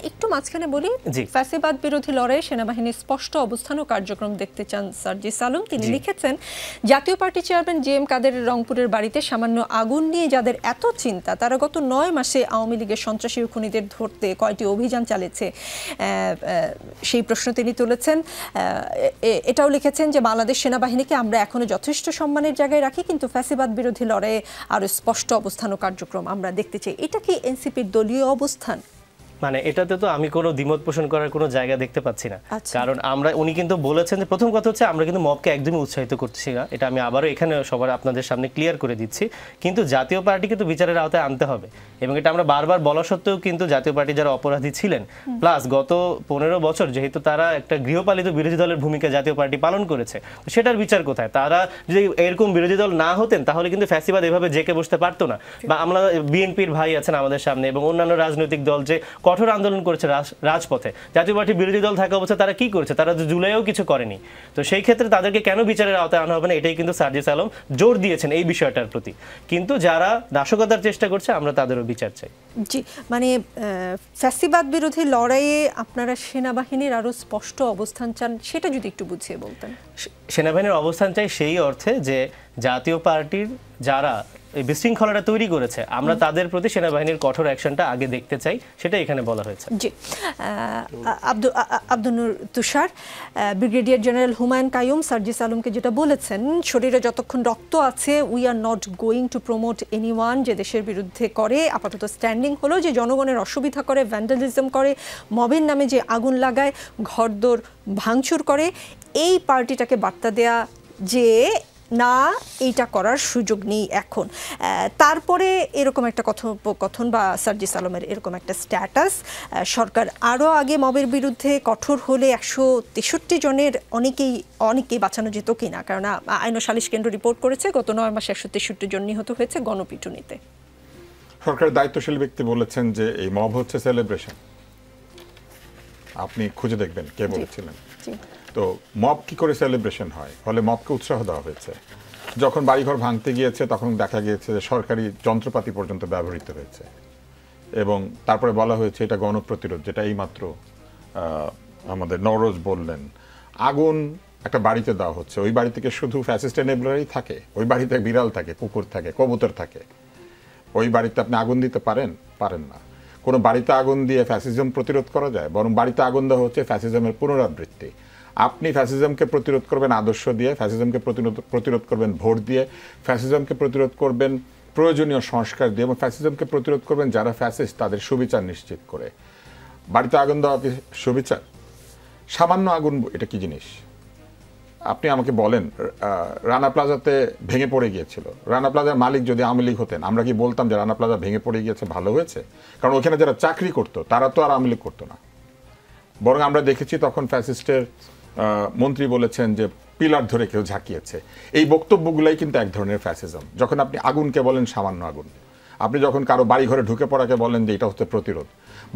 একটু মাঝখানে বলি, ফ্যাসিবাদ বিরোধী লড়াই সেনাবাহিনীর স্পষ্ট অবস্থান ও কার্যক্রম দেখতে চান সার্জিস আলম। তিনি লিখেছেন, জাতীয় পার্টি চেয়ারম্যান JM কাদেরের রংপুরের বাড়িতে সামান্য আগুন নিয়ে যাদের এত চিন্তা, তারা গত 9 মাসে আওয়ামী লীগের সন্ত্রাসী ও খুনিদের ধরতে কয়টি অভিযান চালিয়েছে, সেই প্রশ্ন তিনি তুলেছেন। এটাও লিখেছেন যে বাংলাদেশ সেনাবাহিনীকে আমরা এখনো যথেষ্ট সম্মানের জায়গায় রাখি, কিন্তু ফ্যাসিবাদ বিরোধী লড়াইয়ে আরো স্পষ্ট অবস্থান ও কার্যক্রম আমরা দেখতে চাই। এটা কি এনসিপির দলীয় অবস্থান? মানে এটাতে তো আমি কোনো দ্বিমত পোষণ করার কোনো জায়গা দেখতে পাচ্ছি না। কারণ উনি কিন্তু বলেছেন যে প্রথম কথা হচ্ছে আমরা কিন্তু মবকে একদমই উৎসাহিত করছি না, এটা আমি আবারও এখানে সবার আপনাদের সামনে ক্লিয়ার করে দিচ্ছি। কিন্তু জাতীয় পার্টিকে তো বিচারের আওতায় আনতে হবে এবং এটা আমরা বারবার বলা সত্ত্বেও কিন্তু জাতীয় পার্টি যারা অপরাধী ছিলেন, প্লাস গত 15 বছর যেহেতু তারা একটা গৃহপালিত বিরোধী দলের ভূমিকা জাতীয় পার্টি পালন করেছে, সেটার বিচার কোথায়? তারা যদি এরকম বিরোধী দল না হতেন তাহলে কিন্তু ফ্যাসিবাদ এভাবে জেকে বসতে পারতো না। বা আমরা বিএনপির ভাই আছেন আমাদের সামনে এবং অন্যান্য রাজনৈতিক দল যে কঠোর আন্দোলন করেছে রাজপথে, জাতীয় পার্টি বিরোধী দল থাকা অবস্থায় তারা কি করেছে? তারা জুলাইও কিছু করেনি। তো সেই ক্ষেত্রে তাদেরকে কেন বিচারের আওতায় আনা হবে না, এটাই কিন্তু সার্জিস আলম জোর দিয়েছেন এই বিষয়টার প্রতি। কিন্তু যারা নাশকতার চেষ্টা করছে আমরা তাদেরও বিচার চাই। জি, মানে ফ্যাসিবাদ বিরোধী লড়াইয়ে আপনারা সেনাবাহিনীর আরো স্পষ্ট অবস্থান চান, সেটা যদি একটু বুঝিয়ে বলতেন। সেনাবাহিনীর অবস্থান চাই সেই অর্থে যে জাতীয় পার্টির যারা এই বিশৃঙ্খলাটা তৈরি করেছে আমরা তাদের প্রতি সেনাবাহিনীর কঠোর অ্যাকশনটা আগে দেখতে চাই, সেটা এখানে বলা হয়েছে। জি, আব্দুল নূর তুষার, ব্রিগেডিয়ার জেনারেল হুমায়ুন কাইয়ুম সার্জিস আলমকে যেটা বলেছেন, শরীরে যতক্ষণ রক্ত আছে we are not going to promote anyone, যে দেশের বিরুদ্ধে করে আপাতত স্ট্যান্ডিং হলো, যে জনগণের অসুবিধা করে, ভ্যান্ডালিজম করে, মবের নামে যে আগুন লাগায়, ঘরদোর ভাঙচুর করে, এই পার্টিটাকে বার্তা দেয়া যে না এইটা করার সুযোগ নেই এখন। তারপরে এরকম একটা কথোপকথন বা সার্জিস আলমের এরকম একটা স্ট্যাটাস, সরকার আরও আগে মবের বিরুদ্ধে কঠোর হলে 163 জনের অনেকেই বাঁচানো যেত কিনা, কারণ আইন ও সালিশ কেন্দ্র রিপোর্ট করেছে গত 9 মাসে 163 জন নিহত হয়েছে গণপিটুনিতে। সরকারের দায়িত্বশীল ব্যক্তি বলেছেন যে এই মব হচ্ছে সেলিব্রেশন। আপনি খুঁজে দেখবেন কে বলেছিলেন। তো মব কি করে সেলিব্রেশন হয়? ফলে মবকে উৎসাহ দেওয়া হয়েছে। যখন বাড়িঘর ভাঙতে গিয়েছে তখন দেখা গিয়েছে যে সরকারি যন্ত্রপাতি পর্যন্ত ব্যবহৃত হয়েছে, এবং তারপরে বলা হয়েছে এটা গণপ্রতিরোধ, যেটা এইমাত্র আমাদের নওরোজ বললেন। আগুন একটা বাড়িতে দেওয়া হচ্ছে, ওই বাড়ি থেকে শুধু ফ্যাসিস্ট এনেবলারই থাকে? ওই বাড়িতে বিড়াল থাকে, কুকুর থাকে, কবুতর থাকে। ওই বাড়িতে আপনি আগুন দিতে পারেন না। কোনো বাড়িতে আগুন দিয়ে ফ্যাসিজম প্রতিরোধ করা যায়? বরং বাড়িতে আগুন দেওয়া হচ্ছে ফ্যাসিজমের পুনরাবৃত্তি। আপনি ফ্যাসিজমকে প্রতিরোধ করবেন আদর্শ দিয়ে, ফ্যাসিজমকে প্রতিরোধ করবেন ভোট দিয়ে, ফ্যাসিজমকে প্রতিরোধ করবেন প্রয়োজনীয় সংস্কার দিয়ে, এবং ফ্যাসিজমকে প্রতিরোধ করবেন যারা ফ্যাসিস্ট তাদের সুবিচার নিশ্চিত করে। বাড়িতে আগুন দেওয়া কি সুবিচার? সামান্য আগুন এটা কি জিনিস? আপনি আমাকে বলেন, রানা প্লাজাতে ভেঙে পড়ে গিয়েছিল, রানা প্লাজার মালিক যদি আওয়ামী লীগ হতেন, আমরা কি বলতাম যে রানা প্লাজা ভেঙে পড়ে গিয়েছে, ভালো হয়েছে? কারণ ওখানে যারা চাকরি করতো তারা তো আর আওয়ামী লীগ করতো না। বরং আমরা দেখেছি তখন ফ্যাসিস্টের মন্ত্রী বলেছেন যে পিলার ধরে কেউ ঝাঁকিয়েছে। এই বক্তব্যগুলাই কিন্তু এক ধরনের ফ্যাসিজম। যখন আপনি আগুনকে বলেন সামান্য আগুন, আপনি যখন কারো বাড়িঘরে ঢুকে পড়াকে বলেন যে এটা হচ্ছে প্রতিরোধ,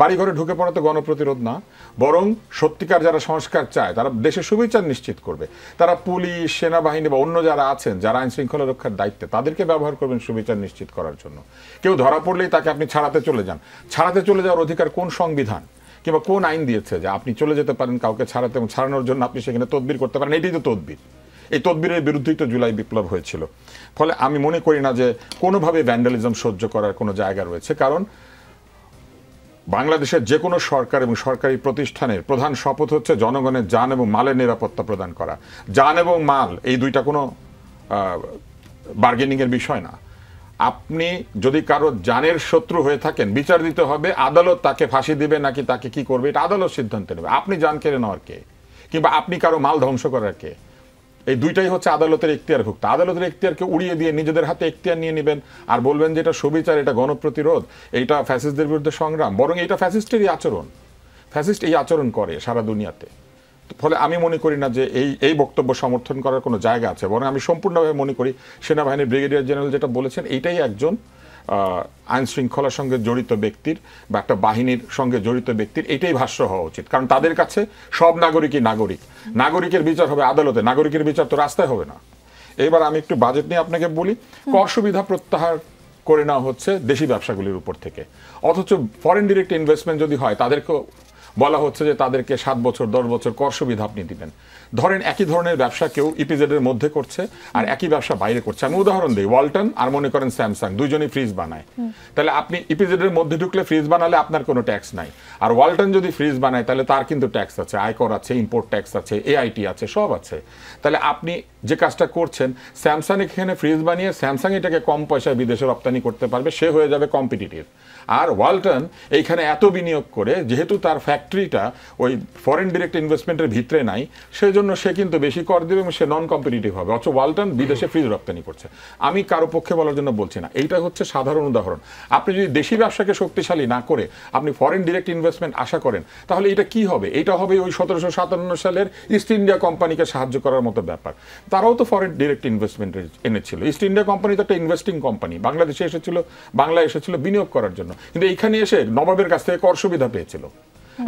বাড়িঘরে ঢুকে পড়া তো গণপ্রতিরোধ না, বরং সত্যিকার যারা সংস্কার চায় তারা দেশের সুবিচার নিশ্চিত করবে, তারা পুলিশ, সেনাবাহিনী বা অন্য যারা আছেন যারা আইন শৃঙ্খলা রক্ষার দায়িত্বে তাদেরকে ব্যবহার করবেন সুবিচার নিশ্চিত করার জন্য। কেউ ধরা পড়লেই তাকে আপনি ছাড়াতে চলে যান। ছাড়াতে চলে যাওয়ার অধিকার কোন সংবিধান কিংবা কোন আইন দিয়েছে যে আপনি চলে যেতে পারেন কাউকে ছাড়াতে, এবং ছাড়ানোর জন্য আপনি সেখানে তদবির করতে পারেন? এটাই তো তদবির। এই তদবিরের বিরুদ্ধেই তো জুলাই বিপ্লব হয়েছিল। ফলে আমি মনে করি না যে কোনোভাবে ভ্যান্ডালিজম সহ্য করার কোনো জায়গা রয়েছে, কারণ বাংলাদেশের যে কোনো সরকার এবং সরকারি প্রতিষ্ঠানের প্রধান শপথ হচ্ছে জনগণের জান এবং মালের নিরাপত্তা প্রদান করা। জান এবং মাল এই দুইটা কোনো বার্গেনিং এর বিষয় না। আপনি যদি কারো জানের শত্রু হয়ে থাকেন, বিচার দিতে হবে, আদালত তাকে ফাঁসি দিবে নাকি তাকে কি করবে এটা আদালত সিদ্ধান্ত নেবে। আপনি জান কেড়ে নেওয়ার কে, কিংবা আপনি কারো মাল ধ্বংস করার কে? এই দুইটাই হচ্ছে আদালতের এখতিয়ারভুক্ত। আদালতের এখতিয়ারকে উড়িয়ে দিয়ে নিজেদের হাতে এখতিয়ার নিয়ে নেবেন আর বলবেন যে এটা সুবিচার, এটা গণপ্রতিরোধ, এইটা ফ্যাসিস্টদের বিরুদ্ধে সংগ্রাম। বরং এটা ফ্যাসিস্টেরই আচরণ। ফ্যাসিস্ট এই আচরণ করে সারা দুনিয়াতে। ফলে আমি মনে করি না যে এই বক্তব্য সমর্থন করার কোনো জায়গা আছে। বরং আমি সম্পূর্ণভাবে মনে করি সেনাবাহিনীর ব্রিগেডিয়ার জেনারেল যেটা বলেছেন এইটাই একজন আইন শৃঙ্খলার সঙ্গে জড়িত ব্যক্তির বা একটা বাহিনীর সঙ্গে জড়িত ব্যক্তির এটাই ভাষ্য হওয়া উচিত। কারণ তাদের কাছে সব নাগরিকই নাগরিক। নাগরিকের বিচার হবে আদালতে, নাগরিকের বিচার তো রাস্তায় হবে না। এবার আমি একটু বাজেট নিয়ে আপনাকে বলি। কর সুবিধা প্রত্যাহার করে নেওয়া হচ্ছে দেশি ব্যবসাগুলির উপর থেকে, অথচ ফরেন ডিরেক্ট ইনভেস্টমেন্ট যদি হয় তাদেরকে বলা হচ্ছে যে তাদেরকে 7 বছর 10 বছর কর সুবিধা আপনি দিবেন। ধরেন একই ধরনের ব্যবসা কেউ ইপিজেড এর মধ্যে করছে আর একই ব্যবসা বাইরে করছে। আমি উদাহরণ দিই, ওয়ালটন আর মনে করেন স্যামসাং, দুইজনই ফ্রিজ বানায়। তাহলে আপনি ইপিজেড এর মধ্যে ঢুকলে ফ্রিজ বানালে আপনার কোনো ট্যাক্স নাই, আর ওয়ালটন যদি ফ্রিজ বানায় তাহলে তার কিন্তু ট্যাক্স আছে, আয়কর আছে, ইম্পোর্ট ট্যাক্স আছে, এআইটি আছে, সব আছে। তাহলে আপনি যে কাজটা করছেন, স্যামসাং এখানে ফ্রিজ বানিয়ে স্যামসাং এটাকে কম পয়সায় বিদেশে রপ্তানি করতে পারবে, সে হয়ে যাবে কম্পিটিটিভ। আর ওয়ালটন এইখানে এত বিনিয়োগ করে, যেহেতু তার ফ্যাক্টরিটা ওই ফরেন ডিরেক্ট ইনভেস্টমেন্টের ভিতরে নাই, সেই জন্য সে কিন্তু বেশি কর দেবে এবং সে নন কম্পিটিটিভ হবে। অথচ ওয়ালটন বিদেশে ফ্রিজ রপ্তানি করছে। আমি কারো পক্ষে বলার জন্য বলছি না, এইটা হচ্ছে সাধারণ উদাহরণ। আপনি যদি দেশি ব্যবসাকে শক্তিশালী না করে আপনি ফরেন ডিরেক্ট ইনভেস্টমেন্ট আশা করেন, তাহলে এটা কি হবে? এটা হবে ওই 1757 সালের ইস্ট ইন্ডিয়া কোম্পানিকে সাহায্য করার মতো ব্যাপার। তারাও তো ফরেন ডিরেক্ট ইনভেস্টমেন্ট এনেছিল। ইস্ট ইন্ডিয়া কোম্পানি তো একটা ইনভেস্টিং কোম্পানি, বাংলাদেশে এসেছিল, বাংলায় এসেছিল বিনিয়োগ করার জন্য, কিন্তু এইখানে এসে নবাবের কাছ থেকে কর সুবিধা পেয়েছিল।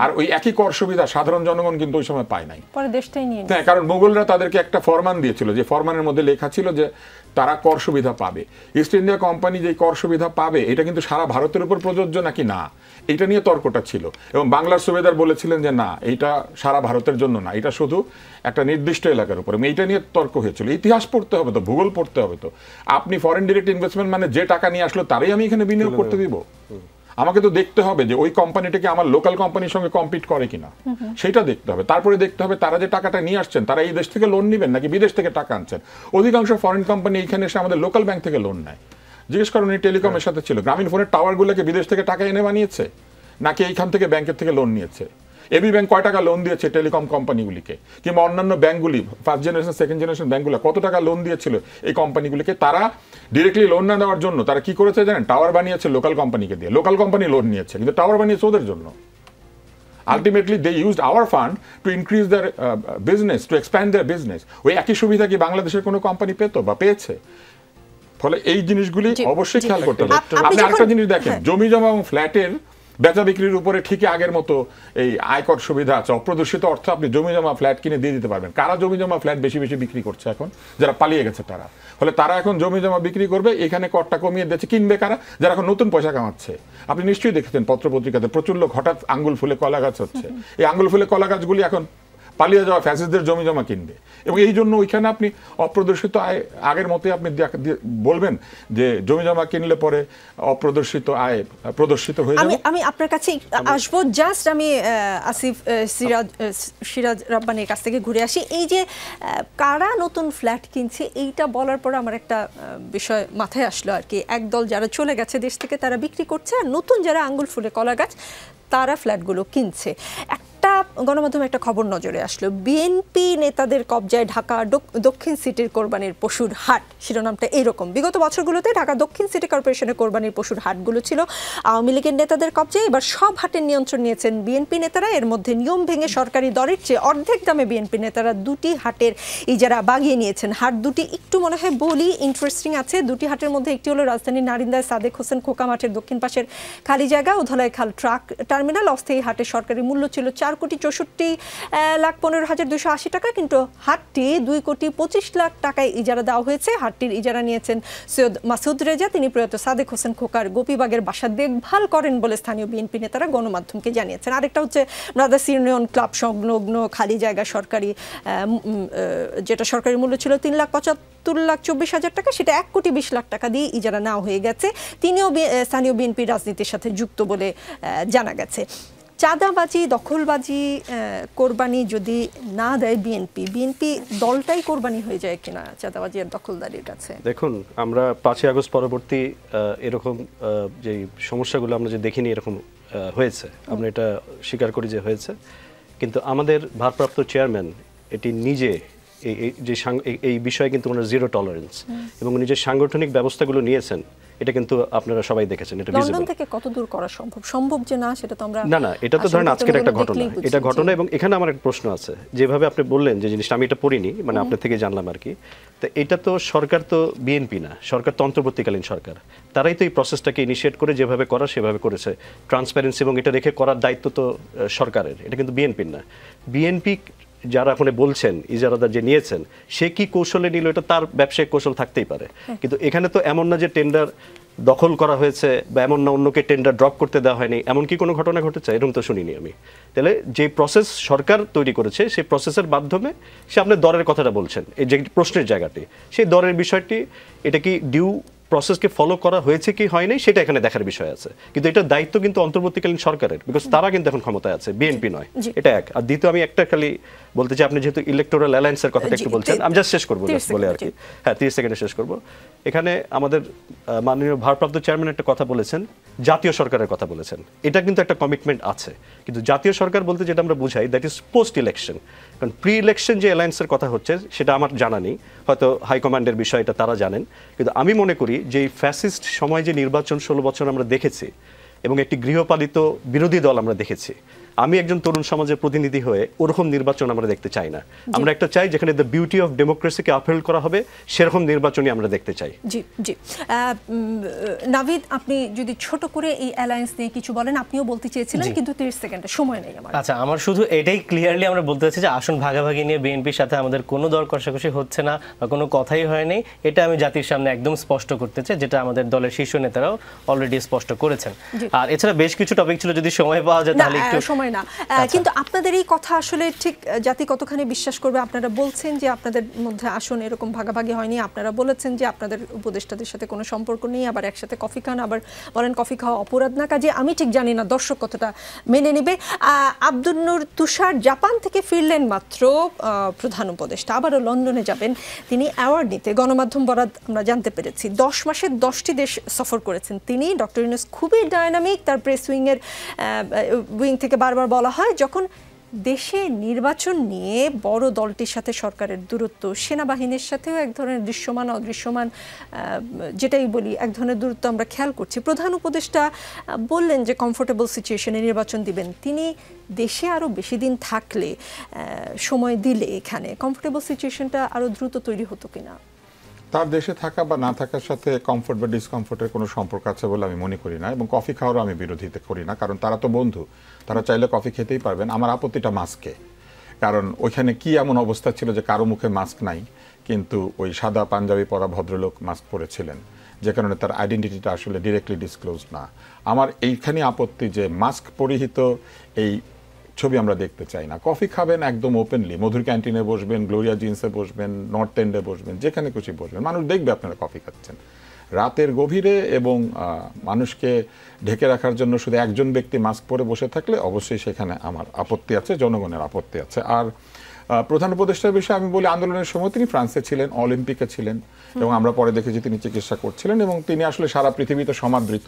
আর ওই একই কর সুবিধা সাধারণ জনগণ কিন্তু ওই সময় পায় নাই। হ্যাঁ, কারণ মুঘলরা তাদেরকে একটা ফরমান দিয়েছিল, যে ফরমানের মধ্যে লেখা ছিল যে তারা কর সুবিধা পাবে। ইস্ট ইন্ডিয়া কোম্পানি যে কর সুবিধা পাবে এটা কিন্তু সারা ভারতের উপর প্রযোজ্য নাকি না, এটা নিয়ে তর্কটা ছিল। এবং বাংলার সুবেদার বলেছিলেন যে না, এইটা সারা ভারতের জন্য না, এটা শুধু একটা নির্দিষ্ট এলাকার উপর। এইটা নিয়ে তর্ক হয়েছিল। ইতিহাস পড়তে হবে তো, ভূগোল পড়তে হবে তো। আপনি ফরেন ডিরেক্ট ইনভেস্টমেন্ট মানে যে টাকা নিয়ে আসলো তারই আমি এখানে বিনিয়োগ করতে দিব? আমাকে তো দেখতে হবে যে ওই কোম্পানিটাকে আমার লোকাল কোম্পানির সঙ্গে কম্পিট করে কিনা, সেটা দেখতে হবে। তারপরে দেখতে হবে তারা যে টাকাটা নিয়ে আসছেন তারা এই দেশ থেকে লোন নেবেন নাকি বিদেশ থেকে টাকা আনছেন। অধিকাংশ ফরেন কোম্পানি এখানে এসে আমাদের লোকাল ব্যাংক থেকে লোন নেয়। জিজ্ঞেস করেন এই টেলিকমের সাথে ছিল, গ্রামীণ ফোনের টাওয়ারগুলোকে বিদেশ থেকে টাকা এনে বানিয়েছে নাকি এইখান থেকে ব্যাংকের থেকে লোন নিয়েছে? এবি ব্যাংক কয় টাকা লোন দিয়েছে টেলিকম কোম্পানিগুলিকে, কিংবা অন্যান্য ব্যাংকগুলি ফার্স্ট জেনারেশন সেকেন্ড জেনারেশন ব্যাংকগুলো কত টাকা লোন দিয়েছিল এই কোম্পানিগুলিকে। তারা ডিরেক্টলি লোন না দেওয়ার জন্য তারা কি করেছে জানেন, টাওয়ার বানিয়েছে লোকাল কোম্পানিকে দিয়ে। লোকাল কোম্পানি লোন নিয়েছে, কিন্তু টাওয়ার বানিয়েছে ওদের জন্য। Ultimately, they used our fund to increase their business, to expand their business. ওই একই সুবিধা কি বাংলাদেশের কোনো কোম্পানি পেতো বা পেয়েছে? ফলে এই জিনিসগুলি অবশ্যই খেয়াল করতে হবে। আপনি আরেকটা জিনিস দেখেন, জমি জমা এবং ফ্ল্যাটের বেচা বিক্রির উপরে ঠিকই আগের মতো এই আয়কর সুবিধা আছে। অপ্রদর্শিত অর্থ আপনি জমি জমা ফ্ল্যাট কিনে দিয়ে দিতে পারবেন। কারা জমি জমা ফ্ল্যাট বেশি বেশি বিক্রি করছে এখন? যারা পালিয়ে গেছে তারা। ফলে তারা এখন জমি জমা বিক্রি করবে, এখানে করটা কমিয়ে দিচ্ছে। কিনবে কারা? যারা এখন নতুন পয়সা কামাচ্ছে। আপনি নিশ্চয়ই দেখেছেন পত্রপত্রিকাতে প্রচুর লোক হঠাৎ আঙ্গুল ফুলে কলা গাছ হচ্ছে। এই আঙ্গুল ফুলে কলা গাছগুলি এখন পালিয়ে যাওয়া ফ্যাসিস্টদের জমি জমা কিনবে, এবং এই জন্য ওইখানে আপনি অপ্রদর্শিত আয় আগের মতোই আপনি বলবেন যে জমি জমা কিনলে পরে অপ্রদর্শিত আয় প্রদর্শিত হয়ে যাবে। আমি আপনার কাছে আসবো, জাস্ট আমি আসিফ সিরাজ রাব্বানির কাছ থেকে ঘুরে আসি। এই যে কারা নতুন ফ্ল্যাট কিনছে এইটা বলার পর আমার একটা বিষয় মাথায় আসলো আর কি। একদল যারা চলে গেছে দেশ থেকে তারা বিক্রি করছে, আর নতুন যারা আঙ্গুল ফুলে কলা গাছ তারা ফ্ল্যাটগুলো কিনছে। একটা গণমাধ্যমে একটা খবর নজরে আসলো, বিএনপি নেতাদের কবজায় ঢাকা দক্ষিণ সিটির কোরবানির পশুর হাট। শিরোনামটা এইরকম। বিগত বছরগুলোতে ঢাকা দক্ষিণ সিটি কর্পোরেশনের কোরবানির পশুর হাটগুলো ছিল আওয়ামী লীগের নেতাদের কবজায়। এবার সব হাটের নিয়ন্ত্রণ নিয়েছেন বিএনপি নেতারা। এর মধ্যে নিয়ম ভেঙে সরকারি দরের চেয়ে অর্ধেক দামে বিএনপি নেতারা দুটি হাটের ইজারা বাগিয়ে নিয়েছেন। হাট দুটি একটু মনে হয় বলি ইন্টারেস্টিং আছে। দুটি হাটের মধ্যে একটি হলো রাজধানীর নারিন্দায় সাদেক হোসেন খোকা মাঠের দক্ষিণ পাশের খালি জায়গা ও ধলাই খাল ট্রাক টার্মিনাল। অস্থায়ী হাটের সরকারি মূল্য ছিল 4,64,15,280 টাকা, কিন্তু হাটটি 2,25,00,000 টাকায় ইজারা দেওয়া হয়েছে। হাটটির ইজারা নিয়েছেন সৈয়দ মাসুদ রেজা। তিনি প্রয়াত সাদেক হোসেন খোকার গোপীবাগের বাসা দেখভাল করেন বলে স্থানীয় বিএনপি নেতারা গণমাধ্যমকে জানিয়েছেন। আরেকটা হচ্ছে ব্রাদার্স ইউনিয়ন ক্লাব সংলগ্ন খালি জায়গা সরকারি, যেটা সরকারি মূল্য ছিল 3,75,24,000 টাকা, সেটা 1,20,00,000 টাকা দিয়ে ইজারা নেওয়া হয়ে গেছে। তিনিও স্থানীয় বিএনপি রাজনীতির সাথে যুক্ত বলে জানা গেছে। চাঁদাবাজি, দখলবাজি, কোরবানি যদি না দেয় বিএনপি দলটাই কোরবানি হয়ে যায় কিনা চাঁদাবাজি আর দখলদারির কাছে? দেখুন, আমরা 5ই আগস্ট পরবর্তী এরকম যে সমস্যাগুলো আমরা যে দেখিনি এরকম হয়েছে, আমরা এটা স্বীকার করি যে হয়েছে। কিন্তু আমাদের ভারপ্রাপ্ত চেয়ারম্যান এটি নিজে এই বিষয়ে কিন্তু ওনার জিরো টলারেন্স এবং নিজের সাংগঠনিক ব্যবস্থাগুলো নিয়েছেন। এটা কিন্তু আপনারা সবাই দেখেছেন। এটা ভিজিবল। লন্ডন থেকে কতদূর করা সম্ভব যে না সেটা তো আমরা না এটা তো ধরেন আজকের একটা ঘটনা, এটা ঘটনা। এবং এখানে আমার একটা প্রশ্ন আছে, যেভাবে আপনি বললেন যে জিনিসটা আমি এটা পড়িনি, মানে আপনার থেকে জানলাম আর কি। তো এটা তো সরকার তো বিএনপি না, সরকার তো অন্তর্বর্তীকালীন সরকার। তারাই তো এই প্রসেসটাকে ইনিশিয়েট করে যেভাবে করা সেভাবে করেছে। ট্রান্সপারেন্সি এবং এটা রেখে করার দায়িত্ব তো সরকারের, এটা কিন্তু বিএনপির না। বিএনপি যারা এখন বলছেন ইজারাদার যে নিয়েছেন, সে কি কৌশলে নিল এটা তার ব্যবসায়িক কৌশল থাকতেই পারে। কিন্তু এখানে তো এমন না যে টেন্ডার দখল করা হয়েছে বা এমন না অন্যকে টেন্ডার ড্রপ করতে দেওয়া হয়নি, এমন কি কোনো ঘটনা ঘটেছে? এরকম তো শুনিনি আমি। তাহলে যে প্রসেস সরকার তৈরি করেছে সেই প্রসেসের মাধ্যমে সে আপনার দরের কথাটা বলছেন, এই যে প্রশ্নের জায়গাটি, সেই দরের বিষয়টি এটা কি ডিউ প্রসেসকে ফলো করা হয়েছে কি হয়নি সেটা এখানে দেখার বিষয় আছে। কিন্তু এটার দায়িত্ব কিন্তু অন্তর্বর্তীকালীন সরকারের, বিকজ তারা কিন্তু এখন ক্ষমতায় আছে, বিএনপি নয়। এটা এক। আর দ্বিতীয়, আমি একটা খালি বলতে চাই, আপনি যেহেতু ইলেকটোরাল অ্যালায়েন্সের কথাটা একটু বলছেন, আমি জাস্ট শেষ করবো বলে আর কি। হ্যাঁ, 30 সেকেন্ডে শেষ করবো। এখানে আমাদের মাননীয় ভারপ্রাপ্ত চেয়ারম্যান একটা কথা বলেছেন, জাতীয় সরকারের কথা বলেছেন। এটা কিন্তু একটা কমিটমেন্ট আছে, কিন্তু জাতীয় সরকার বলতে যেটা আমরা বুঝাই দ্যাট ইজ পোস্ট ইলেকশন। কারণ প্রি ইলেকশন যে অ্যালায়েন্সের কথা হচ্ছে সেটা আমার জানা নেই, হয়তো হাইকমান্ডের বিষয়টা তারা জানেন। কিন্তু আমি মনে করি যে এই ফ্যাসিস্ট সময় যে নির্বাচন 16 বছর আমরা দেখেছি এবং একটি গৃহপালিত বিরোধী দল আমরা দেখেছি, আমি একজন তরুণ সমাজের প্রতিনিধি হয়ে ওরকম নির্বাচন আমরা দেখতে চাই না। আমরা একটা চাই যেখানে দ্য বিউটি অফ ডেমোক্রেসিকে আপহোল্ড করা হবে, সেরকম নির্বাচনই আমরা দেখতে চাই। জি জি। নাভিদ, আপনি যদি ছোট করে এই অ্যালায়েন্স নিয়ে কিছু বলেন। আপনিও বলতে চেয়েছিলেন, কিন্তু 30 সেকেন্ডে সময় নেই আমার। আচ্ছা, আমার শুধু এটাই ক্লিয়ারলি আমরা বলতে চাচ্ছি যে আসন ভাগাভাগি নিয়ে বিএনপির সাথে আমাদের কোনো দর কষাকষি হচ্ছে না বা কোনো কথাই হয়নি। এটা আমি জাতির সামনে একদম স্পষ্ট করতে চাই, যেটা আমাদের দলের শীর্ষ নেতারাও অলরেডি স্পষ্ট করেছেন। আর এছাড়া বেশ কিছু টপিক ছিল, যদি সময় পাওয়া যায় তাহলে একটু। সময় না, কিন্তু আপনাদের এই কথা আসলে ঠিক জাতি কতখানি বিশ্বাস করবে? আপনারা বলছেন যে আপনাদের মধ্যে আসন এরকম ভাগাভাগি হয়নি, আপনারা বলেছেন যে আপনাদের উপদেষ্টাদের সাথে কোনো সম্পর্ক নেই, আবার একসাথে কফি খান, আবার বলেন কফি খাওয়া অপরাধ না। কাজে আমি ঠিক জানি না দর্শক কতটা মেনে নেবে। আব্দুল নূর তুষার জাপান থেকে ফিরলেন মাত্র, প্রধান উপদেষ্টা আবারও লন্ডনে যাবেন তিনি অ্যাওয়ার্ড নিতে। গণমাধ্যম বরাদ আমরা জানতে পেরেছি 10 মাসে 10টি দেশ সফর করেছেন তিনি। ডক্টর ইউনূস খুবই ডায়নামিক, তার প্রেস উইং থেকে বার বারবার বলা হয় যখন দেশে নির্বাচন নিয়ে বড় দলটির সাথে সরকারের দূরত্ব, সেনাবাহিনীর সাথেও এক ধরনের দৃশ্যমান অদৃশ্যমান যেটাই বলি এক ধরনের দূরত্ব আমরা খেয়াল করছি। প্রধান উপদেষ্টা বললেন যে কমফোর্টেবল সিচুয়েশনে নির্বাচন দিবেন। তিনি দেশে আরও বেশি দিন থাকলে, সময় দিলে এখানে কমফোর্টেবল সিচুয়েশনটা আরও দ্রুত তৈরি হতো কিনা? তার দেশে থাকা বা না থাকার সাথে কমফোর্ট বা ডিসকমফোর্টের কোনো সম্পর্ক আছে বলে আমি মনে করি না, এবং কফি খাওয়ারও আমি বিরোধিতা করি না, কারণ তারা তো বন্ধু, তারা চাইলে কফি খেতেই পারবেন। আমার আপত্তিটা মাস্কে, কারণ ওইখানে কি এমন অবস্থা ছিল যে কারো মুখে মাস্ক নাই, কিন্তু ওই সাদা পাঞ্জাবি পরা ভদ্রলোক মাস্ক পরেছিলেন, যে কারণে তার আইডেন্টিটিটা আসলে ডিরেক্টলি ডিসক্লোজ না। আমার এইখানে আপত্তি যে মাস্ক পরিহিত এই ছবি আমরা দেখতে চাই না। কফি খাবেন একদম ওপেনলি, মধুর ক্যান্টিনে বসবেন, গ্লোরিয়া জিন্সে বসবেন, নর্থ এন্ডে বসবেন, যেখানে খুশি বসবেন, মানুষ দেখবে আপনারা কফি খাচ্ছেন। রাতের গভীরে এবং মানুষকে ঢেকে রাখার জন্য শুধু একজন ব্যক্তি মাস্ক পরে বসে থাকলে অবশ্যই সেখানে আমার আপত্তি আছে, জনগণের আপত্তি আছে। আর প্রধান উপদেষ্টার বিষয়ে আমি বলি, আন্দোলনের সময় তিনি ফ্রান্সে ছিলেন, অলিম্পিকে ছিলেন, এবং আমরা পরে দেখেছি তিনি চিকিৎসা করছিলেন, এবং তিনি আসলে সারা পৃথিবীতে সমাদৃত,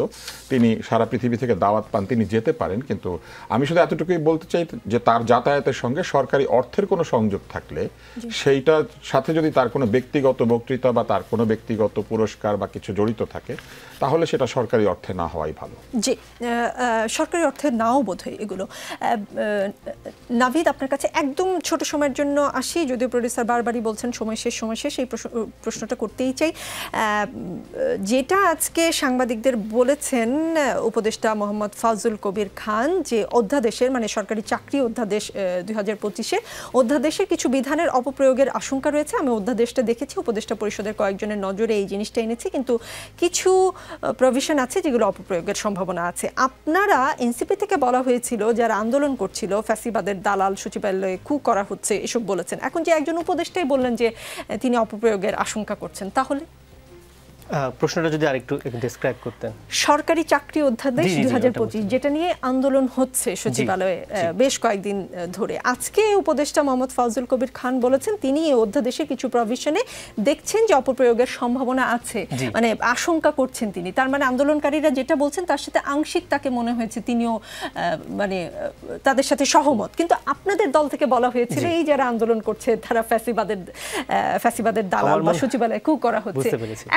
তিনি সারা পৃথিবী থেকে দাওয়াত পান, তিনি যেতে পারেন। কিন্তু আমি শুধু এতটুকুই বলতে চাই যে তার যাতায়াতের সঙ্গে সরকারি অর্থের কোনো সংযোগ থাকলে, সেইটার সাথে যদি তার কোনো ব্যক্তিগত বক্তৃতা বা তার কোনো ব্যক্তিগত পুরস্কার বা কিছু জড়িত থাকে, তাহলে সেটা সরকারি অর্থে না হওয়াই ভালো। জি, সরকারি অর্থে নাও বোধহয় এগুলো। নাভিদ, আপনার কাছে একদম ছোট সময়ের জন্য আসি, যদিও প্রডিউসার বারবারই বলছেন সময় শেষ, এই প্রশ্নটা করতেই চাই। যেটা আজকে সাংবাদিকদের বলেছেন উপদেষ্টা মোহাম্মদ ফাজুল কবির খান, যে অধ্যাদেশের মানে সরকারি চাকরি অধ্যাদেশ 2025-এর অধ্যাদেশের কিছু বিধানের অপপ্রয়োগের আশঙ্কা রয়েছে। আমি অধ্যাদেশটা দেখেছি, উপদেষ্টা পরিষদের কয়েকজনের নজরে এই জিনিসটা এনেছি, কিন্তু কিছু প্রভিশন আছে যেগুলো অপপ্রয়োগের সম্ভাবনা আছে। আপনারা এনসিপি থেকে বলা হয়েছিল যারা আন্দোলন করছিল ফ্যাসিবাদের দালাল, সচিবালয়ে কু করা হচ্ছে, এসব বলেছেন। এখন যে একজন উপদেষ্টাই বললেন যে তিনি অপপ্রয়োগের আশঙ্কা করছেন, তাহলে প্রশ্নটা যদি আরেকটু ডেসক্রাইব করতেন। সরকারি চাকরি অধ্যাদেশ 2025 যেটা নিয়ে আন্দোলন হচ্ছে সচিবালয়ে বেশ কয়েকদিন ধরে, আজকে উপদেষ্টা মোহাম্মদ ফাজুল কবির খান বলেছেন তিনি এই অধ্যাদেশের কিছু প্রভিশনে দেখছেন যে অপপ্রয়োগের সম্ভাবনা আছে, মানে আশঙ্কা করছেন তিনি। তার মানে আন্দোলনকারীরা যেটা বলছেন তার সাথে আংশিক তাকে মনে হয়েছে তিনিও মানে তাদের সাথে সহমত। কিন্তু আপনাদের দল থেকে বলা হয়েছিল এই যারা আন্দোলন করছে তারা ফ্যাসিবাদের দালাল বা সচিবালয়ে কু করা হচ্ছে।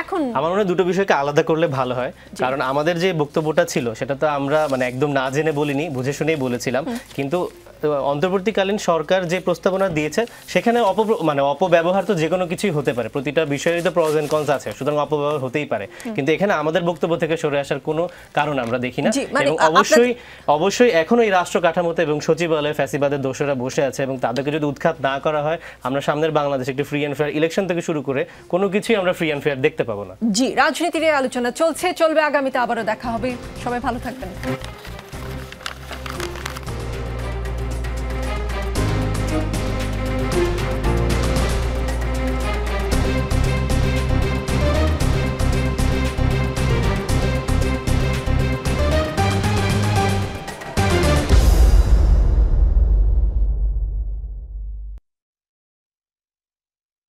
এখন আমার মনে হয় দুটো বিষয়কে আলাদা করলে ভালো হয়, কারণ আমাদের যে বক্তব্যটা ছিল সেটা তো আমরা মানে একদম না জেনে বলিনি, বুঝে শুনেই বলেছিলাম। কিন্তু অন্তর্বর্তীকালীন সরকার যে প্রস্তাবনা দিয়েছে সেখানে অপব্যবহার তো যে কোনো কিছুই হতে পারে, প্রতিটা বিষয়েরই তো প্রজ এন্ড কনস আছে, সুতরাং অপব্যবহার হতেই পারে। কিন্তু এখানে আমাদের বক্তব্য থেকে সরে আসার কোনো কারণ আমরা দেখি না। এবং অবশ্যই এখনো এই রাষ্ট্র কাঠামোতে এবং সচিবালয়ে ফ্যাসিবাদের দোষরা বসে আছে, এবং তাদেরকে যদি উৎখাত না করা হয় আমরা সামনের বাংলাদেশ একটি ফ্রি অ্যান্ড ফেয়ার ইলেকশন থেকে শুরু করে কোনো কিছুই আমরা ফ্রি অ্যান্ড ফেয়ার দেখতে পাবো না। জি, রাজনীতির আলোচনা চলবে, আগামীতে আবারও দেখা হবে। সবাই ভালো থাকবেন।